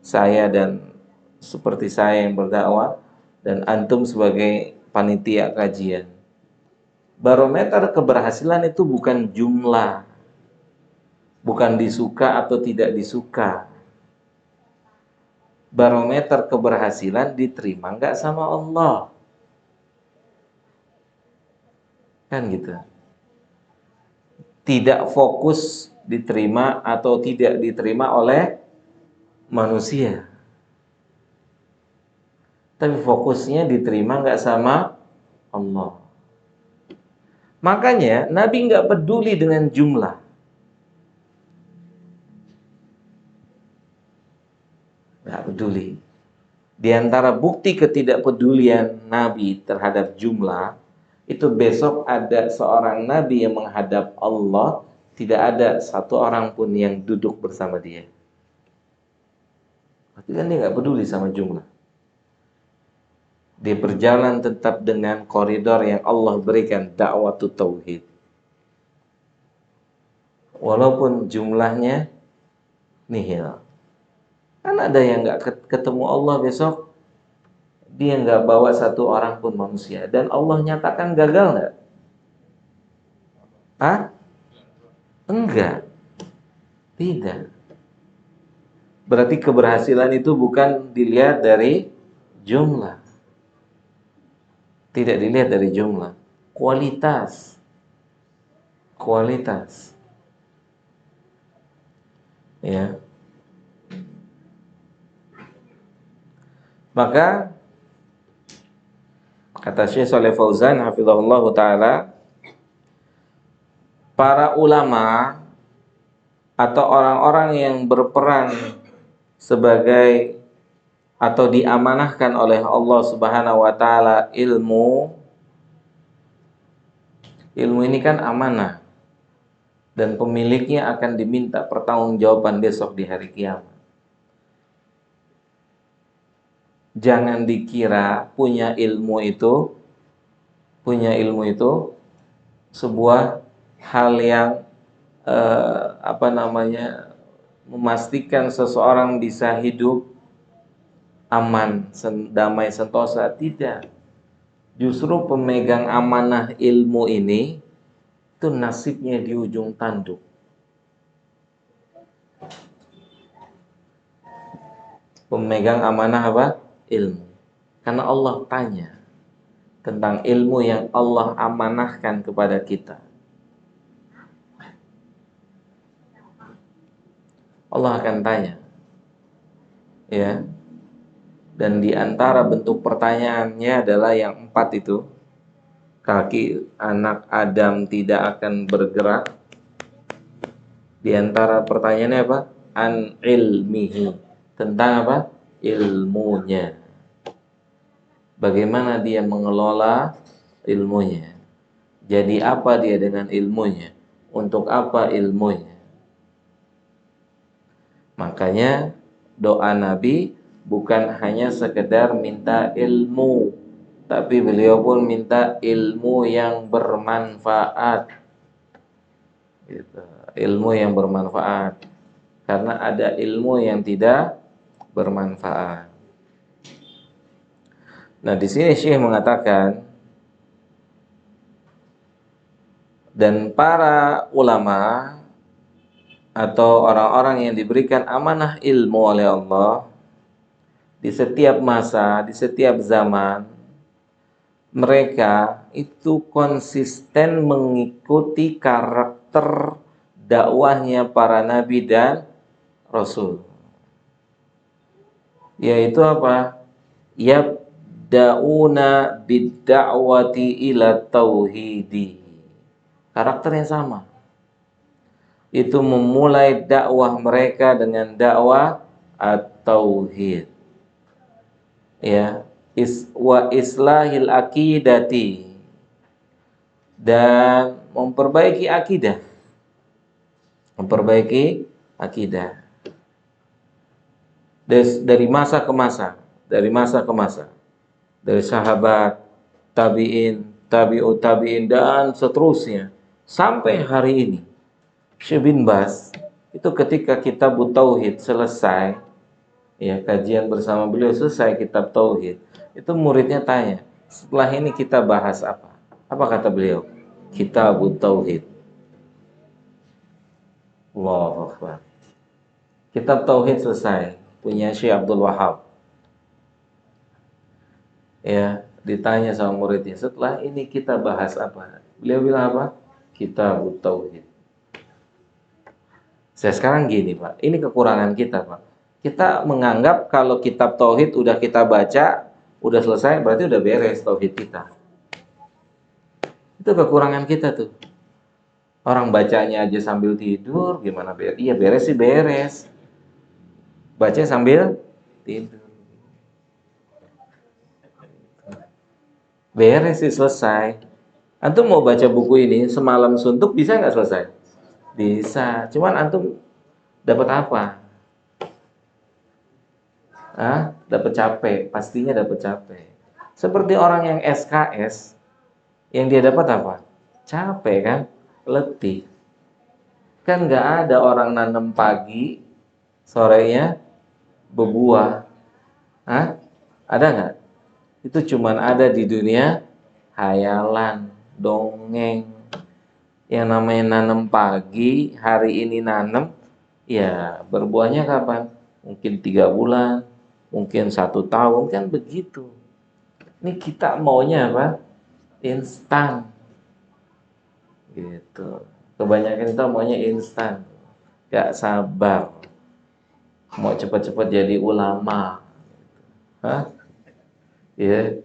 saya dan seperti saya yang berdakwah, dan antum sebagai panitia kajian. Barometer keberhasilan itu bukan jumlah, bukan disuka atau tidak disuka. Barometer keberhasilan diterima nggak sama Allah. Kan gitu. Tidak fokus diterima atau tidak diterima oleh manusia. Tapi fokusnya diterima nggak sama Allah. Makanya Nabi nggak peduli dengan jumlah. Nggak peduli. Di antara bukti ketidakpedulian Nabi terhadap jumlah, itu besok ada seorang Nabi yang menghadap Allah, tidak ada satu orang pun yang duduk bersama dia. Berarti kan dia nggak peduli sama jumlah. Dia berjalan tetap dengan koridor yang Allah berikan, dakwah tauhid. Walaupun jumlahnya nihil. Kan ada yang nggak ketemu Allah besok, dia nggak bawa satu orang pun manusia. Dan Allah nyatakan gagal nggak? Hah? Enggak. Tidak. Berarti keberhasilan itu bukan dilihat dari jumlah. Tidak dilihat dari jumlah, kualitas. Kualitas. Ya. Maka kata Syekh Shalih Fauzan hafizahullah taala, para ulama atau orang-orang yang berperan sebagai atau diamanahkan oleh Allah Subhanahu wa taala ilmu ini kan amanah dan pemiliknya akan diminta pertanggungjawaban besok di hari kiamat. Jangan dikira punya ilmu itu sebuah hal yang memastikan seseorang bisa hidup aman, damai, sentosa. Tidak. Justru pemegang amanah ilmu ini itu nasibnya di ujung tanduk. Pemegang amanah apa? Ilmu. Karena Allah tanya tentang ilmu yang Allah amanahkan kepada kita. Allah akan tanya. Ya. Dan di antara bentuk pertanyaannya adalah yang 4 itu. Kaki anak Adam tidak akan bergerak. Di antara pertanyaannya apa? An ilmihi. Tentang apa? Ilmunya. Bagaimana dia mengelola ilmunya. Jadi apa dia dengan ilmunya? Untuk apa ilmunya? Makanya doa Nabi bukan hanya sekedar minta ilmu, tapi beliau pun minta ilmu yang bermanfaat. Gitu. Ilmu yang bermanfaat. Karena ada ilmu yang tidak bermanfaat. Nah, di sini Syekh mengatakan, dan para ulama atau orang-orang yang diberikan amanah ilmu oleh Allah di setiap masa, di setiap zaman, mereka itu konsisten mengikuti karakter dakwahnya para nabi dan rasul. Yaitu apa? Yabda'una bid-da'wati ila tauhidi. Karakternya sama. Itu memulai dakwah mereka dengan dakwah at-tauhid. Ya, wa islahil aqidati, dan memperbaiki akidah. Memperbaiki akidah. Dari masa ke masa, dari sahabat, tabi'in, tabi'ut tabi'in, dan seterusnya sampai hari ini. Syekh bin Baz itu ketika kitab Tauhid selesai, ya, kajian bersama beliau selesai kitab Tauhid, itu muridnya tanya, setelah ini kita bahas apa? Apa kata beliau? Kitabut Tauhid. Allahu Akbar. Kitab Tauhid selesai, punya Syekh Abdul Wahab. Ya, ditanya sama muridnya, setelah ini kita bahas apa? Beliau bilang apa? Kitabut Tauhid. Saya sekarang gini Pak, ini kekurangan kita Pak. Kita menganggap kalau kitab Tauhid udah kita baca, udah selesai, berarti udah beres Tauhid kita. Itu kekurangan kita tuh. Orang bacanya aja sambil tidur, gimana beres? Iya beres sih beres. Baca sambil tidur. Beres sih selesai. Antum mau baca buku ini semalam suntuk bisa nggak selesai? Bisa. Cuman antum dapat apa? Dapat capek. Pastinya dapat capek. Seperti orang yang SKS, yang dia dapat apa? Capek kan? Letih. Kan nggak ada orang nanam pagi, sorenya berbuah. Ada nggak? Itu cuman ada di dunia hayalan, dongeng. Yang namanya nanam pagi, hari ini nanam, ya berbuahnya kapan? Mungkin 3 bulan, mungkin 1 tahun, kan begitu. Ini kita maunya apa? Instan. Gitu. Kebanyakan kita maunya instan. Gak sabar. Mau cepat-cepat jadi ulama. Ya,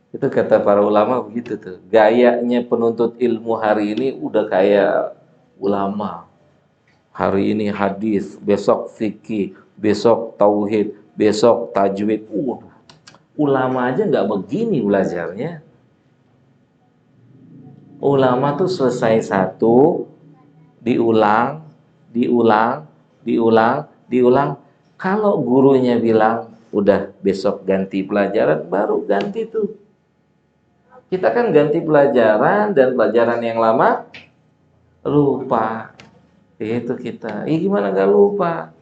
itu kata para ulama begitu tuh. Gayanya penuntut ilmu hari ini udah kayak ulama. Hari ini hadis, besok fikih, besok tauhid, besok tajwid. Ulama aja nggak begini belajarnya. Ulama tuh selesai satu, diulang, diulang, diulang, diulang. Kalau gurunya bilang, udah besok ganti pelajaran, baru ganti tuh. Kita kan ganti pelajaran dan pelajaran yang lama lupa. Itu kita. Gimana gak lupa?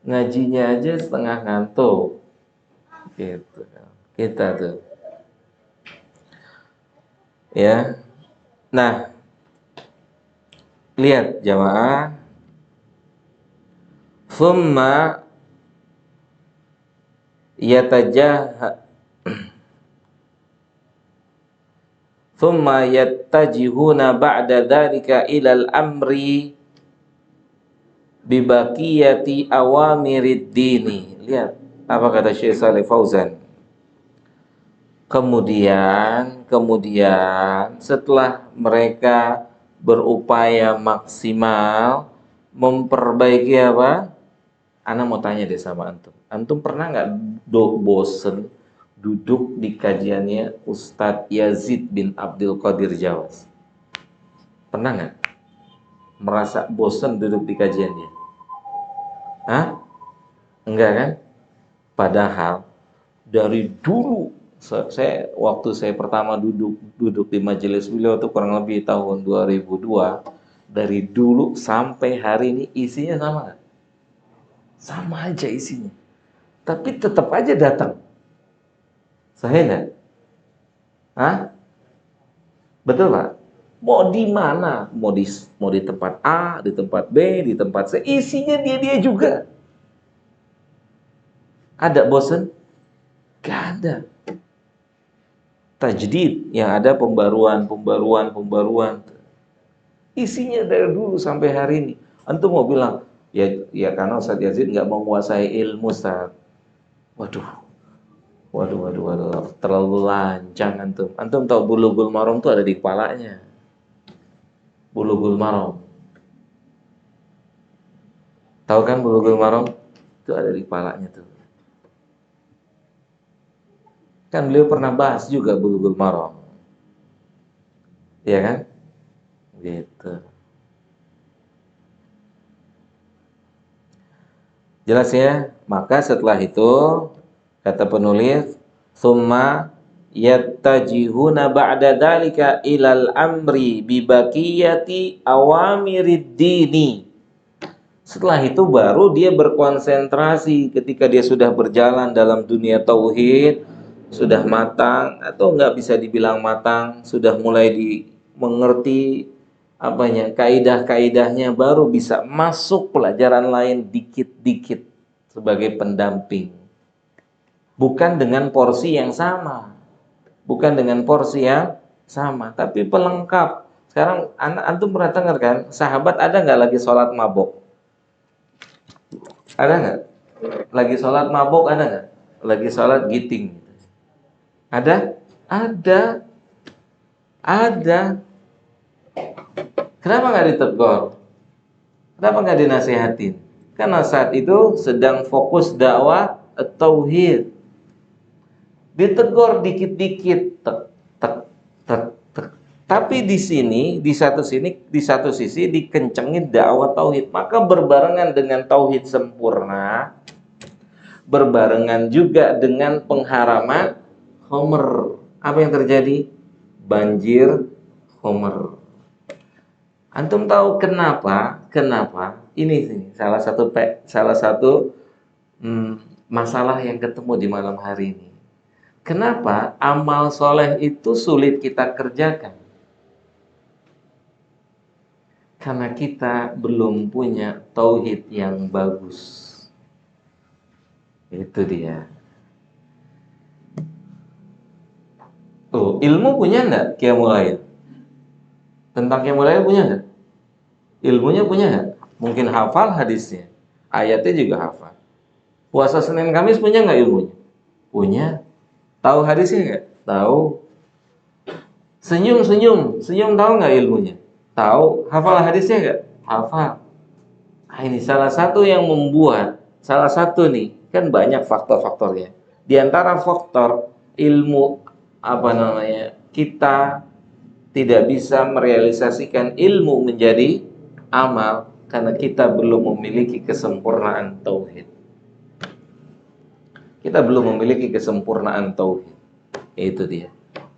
Ngajinya aja setengah ngantuk. Gitu. Kita tuh. Ya. Nah, lihat jamaah. Thumma Thumma yattajihuna ba'da dhalika ilal amri bibaqiyati awamirid dini. Lihat apa kata Syekh Shalih Fauzan. Kemudian setelah mereka berupaya maksimal memperbaiki apa? Ana mau tanya deh sama antum. Antum pernah nggak bosen duduk di kajiannya Ustadz Yazid bin Abdul Qadir Jawas? Pernah nggak merasa bosen duduk di kajiannya? Enggak kan? Padahal dari dulu waktu saya pertama duduk di majelis beliau itu kurang lebih tahun 2002, dari dulu sampai hari ini isinya sama nggak? Sama aja isinya. Tapi tetap aja datang. Saya enggak? Betul Pak? Mau di mana? Mau di tempat A, di tempat B, di tempat C, isinya dia juga. Ada bosen? Gak ada. Tajdid yang ada pembaruan. Isinya dari dulu sampai hari ini. Antum mau bilang, ya karena Ustadz Yazid nggak menguasai ilmu Ustadz. Waduh, terlalu lancang antum. Antum tahu Bulughul Maram itu ada di kepalanya. Bulughul Maram. Tahu kan Bulughul Maram? Itu ada di kepalanya tuh. Kan beliau pernah bahas juga Bulughul Maram. Iya kan? Gitu. Jelas ya? Maka setelah itu kata penulis, summa yattajihuna ba'da dalika ilal amri bibaqiyati awamirid dini. Setelah itu baru dia berkonsentrasi ketika dia sudah berjalan dalam dunia tauhid, sudah matang atau nggak bisa dibilang matang, sudah mulai mengerti apanya, kaidah-kaidahnya, baru bisa masuk pelajaran lain dikit-dikit sebagai pendamping. Bukan dengan porsi yang sama. Bukan dengan porsi yang sama, tapi pelengkap. Sekarang antum pernah dengar kan, sahabat ada nggak lagi sholat mabok? Ada nggak? Lagi sholat mabok ada nggak? Lagi sholat giting? Ada? Ada. Ada. Kenapa nggak ditegur? Kenapa nggak dinasihatin? Karena saat itu sedang fokus dakwah tauhid. Ditegur dikit-dikit, tek, tek, tek, tek. Tapi di sini, di satu sisi dikencengin dakwah tauhid. Maka berbarengan dengan tauhid sempurna, berbarengan juga dengan pengharaman homer. Apa yang terjadi? Banjir homer. Antum tahu kenapa? Kenapa? Ini sih salah satu masalah yang ketemu di malam hari ini. Kenapa amal soleh itu sulit kita kerjakan? Karena kita belum punya tauhid yang bagus. Itu dia. Ilmu punya enggak Qiyamul Lail? Tentang Qiyamul Lail punya enggak? Ilmunya punya enggak? Mungkin hafal hadisnya, ayatnya juga hafal. Puasa Senin Kamis punya enggak ilmunya? Punya. Tahu hadisnya enggak? Tahu. Senyum tahu nggak ilmunya? Tahu. Hafal hadisnya nggak? Hafal. Nah, ini salah satu yang membuat, salah satu nih, kan banyak faktor-faktornya. Di antara faktor ilmu, kita tidak bisa merealisasikan ilmu menjadi amal karena kita belum memiliki kesempurnaan tauhid. Kita belum memiliki kesempurnaan tauhid. Itu dia.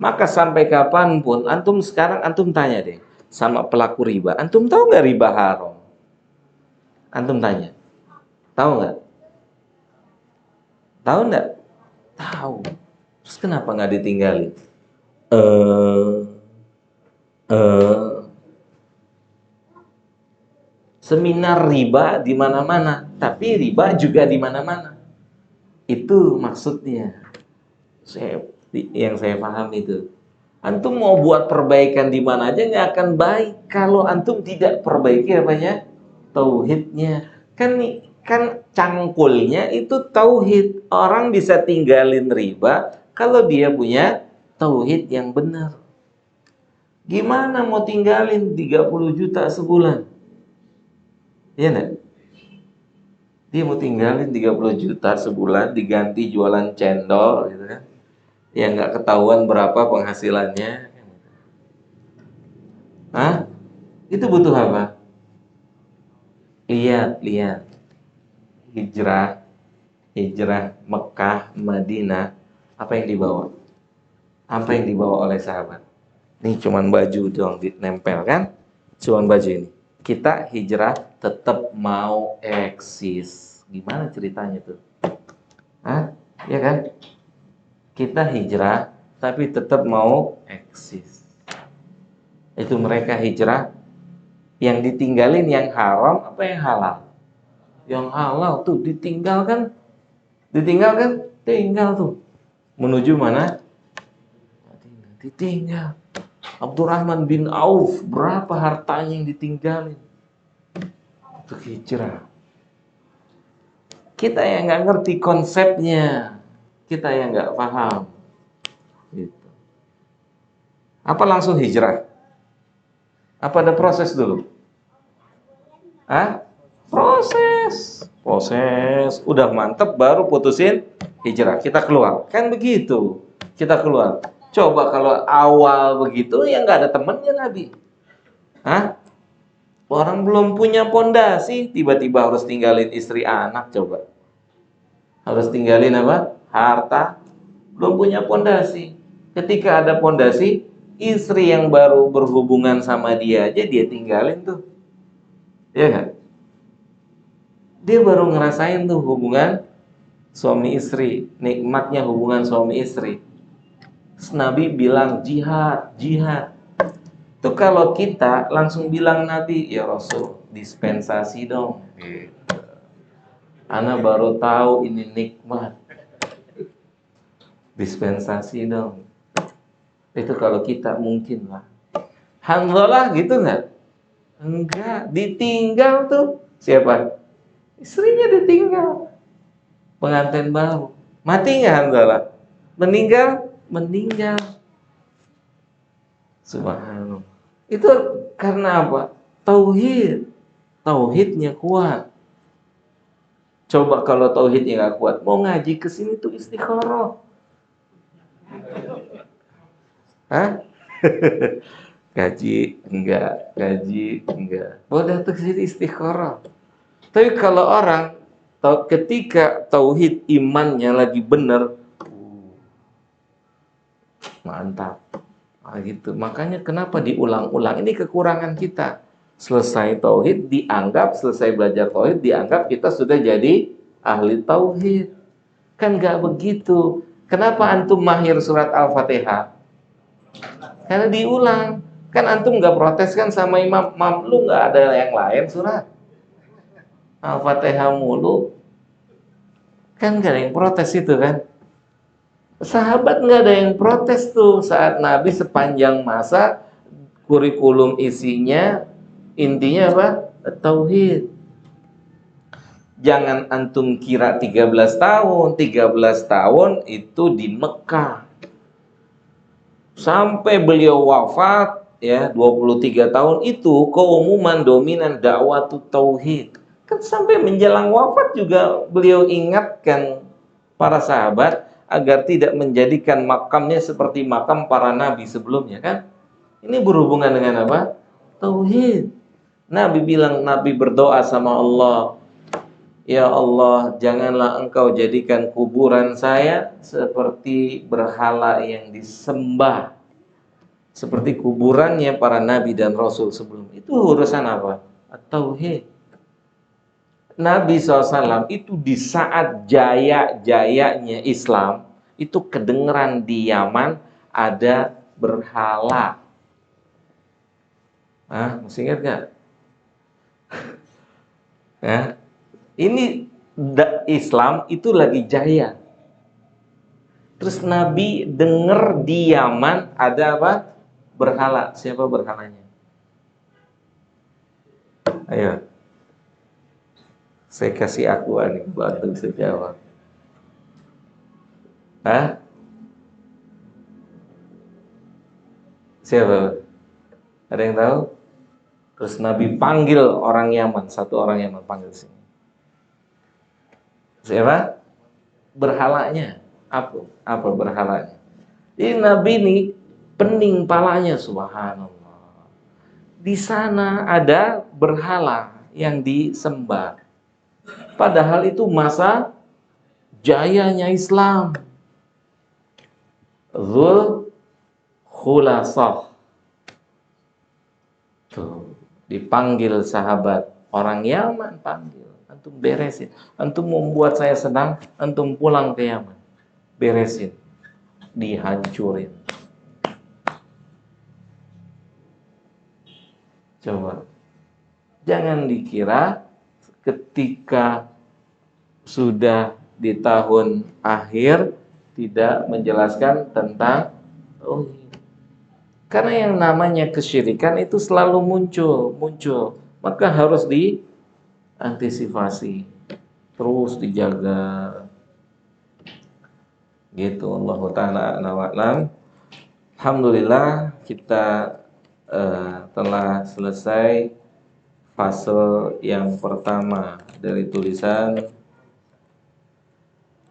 Maka sampai kapanpun, sekarang tanya deh sama pelaku riba. Antum tahu nggak riba haram? Antum tanya. Tahu nggak? Tahu nggak? Tahu. Terus kenapa nggak ditinggalin? Seminar riba di mana-mana, tapi riba juga di mana-mana. Itu maksudnya. Yang saya paham itu. Antum mau buat perbaikan di mana aja nggak akan baik kalau antum tidak perbaiki tauhidnya. Kan cangkulnya itu tauhid. Orang bisa tinggalin riba kalau dia punya tauhid yang benar. Gimana mau tinggalin 30 juta sebulan? Iya enggak? Dia mau tinggalin 30 juta sebulan diganti jualan cendol gitu kan. Ya nggak ketahuan berapa penghasilannya. Hah? Itu butuh apa? Lihat. Hijrah Mekah, Madinah, apa yang dibawa? Apa yang dibawa oleh sahabat? Ini cuman baju doang ditempel kan? Cuman baju ini. Kita hijrah tetap mau eksis. Gimana ceritanya tuh? Hah? Ya kan? Kita hijrah tapi tetap mau eksis. Itu mereka hijrah, yang ditinggalin yang haram apa yang halal? Yang halal tuh tinggal tuh. Menuju mana? Ditinggal. Abdurrahman bin Auf, berapa hartanya yang ditinggalin untuk hijrah. Kita yang nggak ngerti konsepnya, kita yang nggak paham gitu. Apa langsung hijrah? Apa ada proses dulu? Proses udah mantep baru putusin hijrah, kita keluar. Kan begitu, kita keluar. Coba kalau awal begitu ya nggak ada temennya Nabi. Orang belum punya pondasi tiba-tiba harus tinggalin istri anak, coba. Harus tinggalin apa? Harta. Belum punya pondasi. Ketika ada pondasi, istri yang baru berhubungan sama dia aja dia tinggalin tuh. Iya kan? Dia baru ngerasain tuh hubungan suami istri, nikmatnya hubungan suami istri. Nabi bilang jihad, jihad. Itu kalau kita langsung bilang Nabi, ya Rasul, dispensasi dong. Gitu. Ana baru tahu ini nikmat. Dispensasi dong. Itu kalau kita mungkin lah. Hanzalah gitu nggak? Enggak, ditinggal tuh. Siapa? Istrinya ditinggal. Pengantin baru. Mati nggak Hanzalah? Meninggal? Meninggal. Subhanallah. Itu karena apa? Tauhid. Tauhidnya kuat. Coba kalau tauhidnya nggak kuat, mau ngaji ke sini tuh istikharah. Hah? Gaji enggak. Mau datang ke sini istikharah. Tapi kalau orang ketika tauhid imannya lagi benar, mantap. Nah, gitu. Makanya kenapa diulang-ulang? Ini kekurangan kita. Selesai tauhid dianggap, selesai belajar tauhid dianggap kita sudah jadi ahli tauhid. Kan nggak begitu. Kenapa antum mahir surat Al-Fatihah? Karena diulang. Kan antum nggak protes kan sama imam, mam lu nggak ada yang lain surat Al-Fatihah mulu. Kan nggak ada yang protes itu kan. Sahabat nggak ada yang protes tuh saat Nabi sepanjang masa kurikulum isinya intinya apa? Tauhid. Jangan antum kira 13 tahun. 13 tahun itu di Mekah. Sampai beliau wafat ya 23 tahun itu keumuman dominan dakwah tauhid. Kan sampai menjelang wafat juga beliau ingatkan para sahabat agar tidak menjadikan makamnya seperti makam para nabi sebelumnya kan. Ini berhubungan dengan apa? Tauhid. Nabi bilang, Nabi berdoa sama Allah, ya Allah, janganlah engkau jadikan kuburan saya seperti berhala yang disembah, seperti kuburannya para nabi dan rasul sebelum. Itu urusan apa? Tauhid. Nabi SAW itu di saat jaya-jayanya Islam, itu kedengeran di Yaman ada berhala. Masih ingat gak? Ya, ini Islam itu lagi jaya. Terus Nabi denger di Yaman ada apa? Berhala. Siapa berhalanya? Ayo. Saya kasih akuan nih, bantu bisa jawab. Hah? Siapa? Ada yang tahu? Terus Nabi panggil orang Yaman, satu orang Yaman panggil sini. Siapa? Berhalanya. Apa berhalanya? Ini Nabi ini pening palanya, subhanallah. Di sana ada berhala yang disembah. Padahal itu masa jayanya Islam. Dzul Khulasah. Tuh, dipanggil sahabat, orang Yaman panggil. Antum beresin. Antum membuat saya senang, antum pulang ke Yaman. Beresin. Dihancurin. Coba. Jangan dikira ketika sudah di tahun akhir tidak menjelaskan tentang tauhid. Karena yang namanya kesyirikan itu selalu muncul. Maka harus diantisipasi, terus dijaga. Gitu, Allah Ta'ala a'lam. Alhamdulillah kita telah selesai fase yang pertama dari tulisan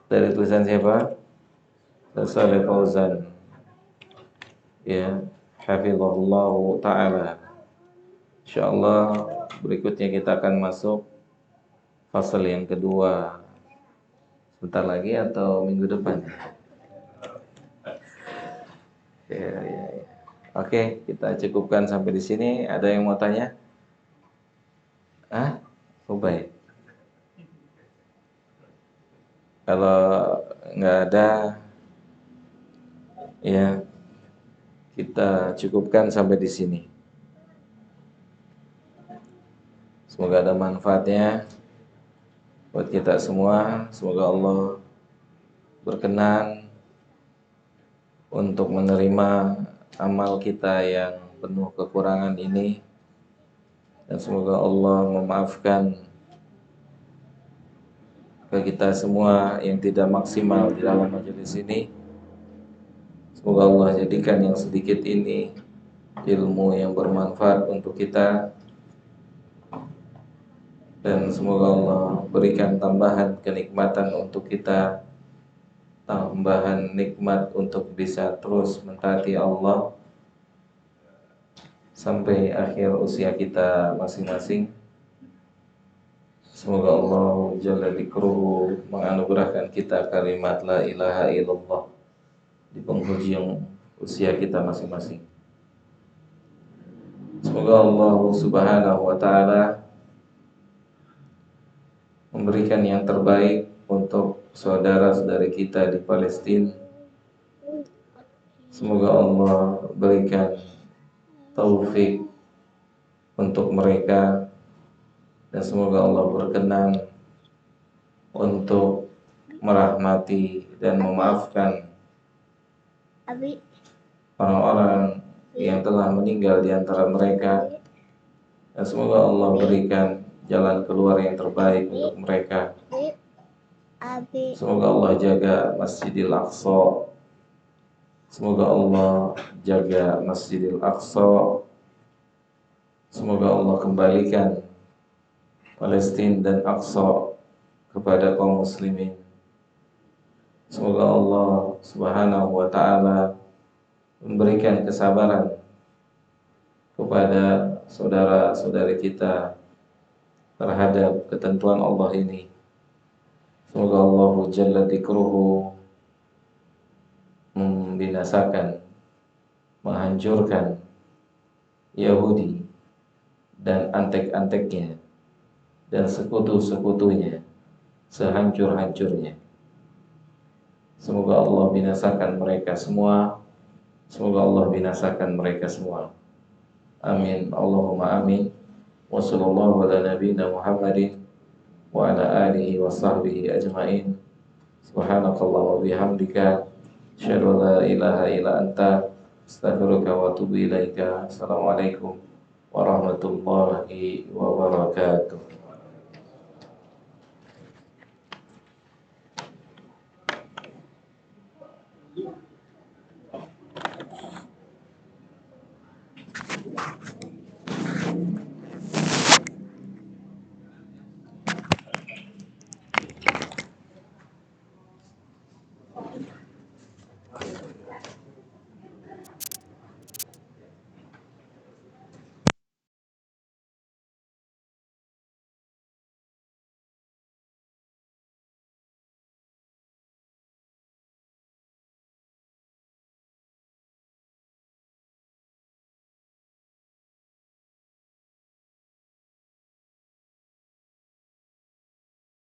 siapa? Saleh Fauzan. Ya, hafizahullah ta'ala. Insyaallah berikutnya kita akan masuk fasal yang kedua. Sebentar lagi atau minggu depan? Ya. Oke, kita cukupkan sampai di sini. Ada yang mau tanya? Ubay. Kalau nggak ada, ya kita cukupkan sampai di sini. Semoga ada manfaatnya buat kita semua. Semoga Allah berkenan untuk menerima amal kita yang penuh kekurangan ini, dan semoga Allah memaafkan ke kita semua yang tidak maksimal di dalam majelis ini. Semoga Allah jadikan yang sedikit ini ilmu yang bermanfaat untuk kita, dan semoga Allah berikan tambahan kenikmatan untuk kita, tambahan nikmat untuk bisa terus mentaati Allah sampai akhir usia kita masing-masing. Semoga Allah Jalla Dzikruhu menganugerahkan kita kalimat la ilaha illallah di penghujung usia kita masing-masing. Semoga Allah Subhanahu wa taala memberikan yang terbaik untuk saudara-saudari kita di Palestina. Semoga Allah berikan taufik untuk mereka, dan semoga Allah berkenan untuk merahmati dan memaafkan orang-orang yang telah meninggal di antara mereka, dan semoga Allah berikan jalan keluar yang terbaik untuk mereka. Semoga Allah jaga Masjidil Aqsa. Semoga Allah jaga Masjidil Aqsa. Semoga Allah kembalikan Palestina dan Aqsa kepada kaum muslimin. Semoga Allah Subhanahu wa taala memberikan kesabaran kepada saudara-saudari kita terhadap ketentuan Allah ini. Semoga Allah Jalla Dzikruhu membinasakan, menghancurkan Yahudi dan antek-anteknya dan sekutu-sekutunya sehancur-hancurnya. Semoga Allah binasakan mereka semua. Semoga Allah binasakan mereka semua. Amin. Allahumma amin. Wa sallallahu ala nabiyyina Muhammadin wa ala alihi wa sahbihi ajma'in. Subhanakallah wa bihamdika asyhadu an la ilaha illa anta astaghfiruka wa atubu ilaika. Assalamualaikum warahmatullahi wabarakatuh.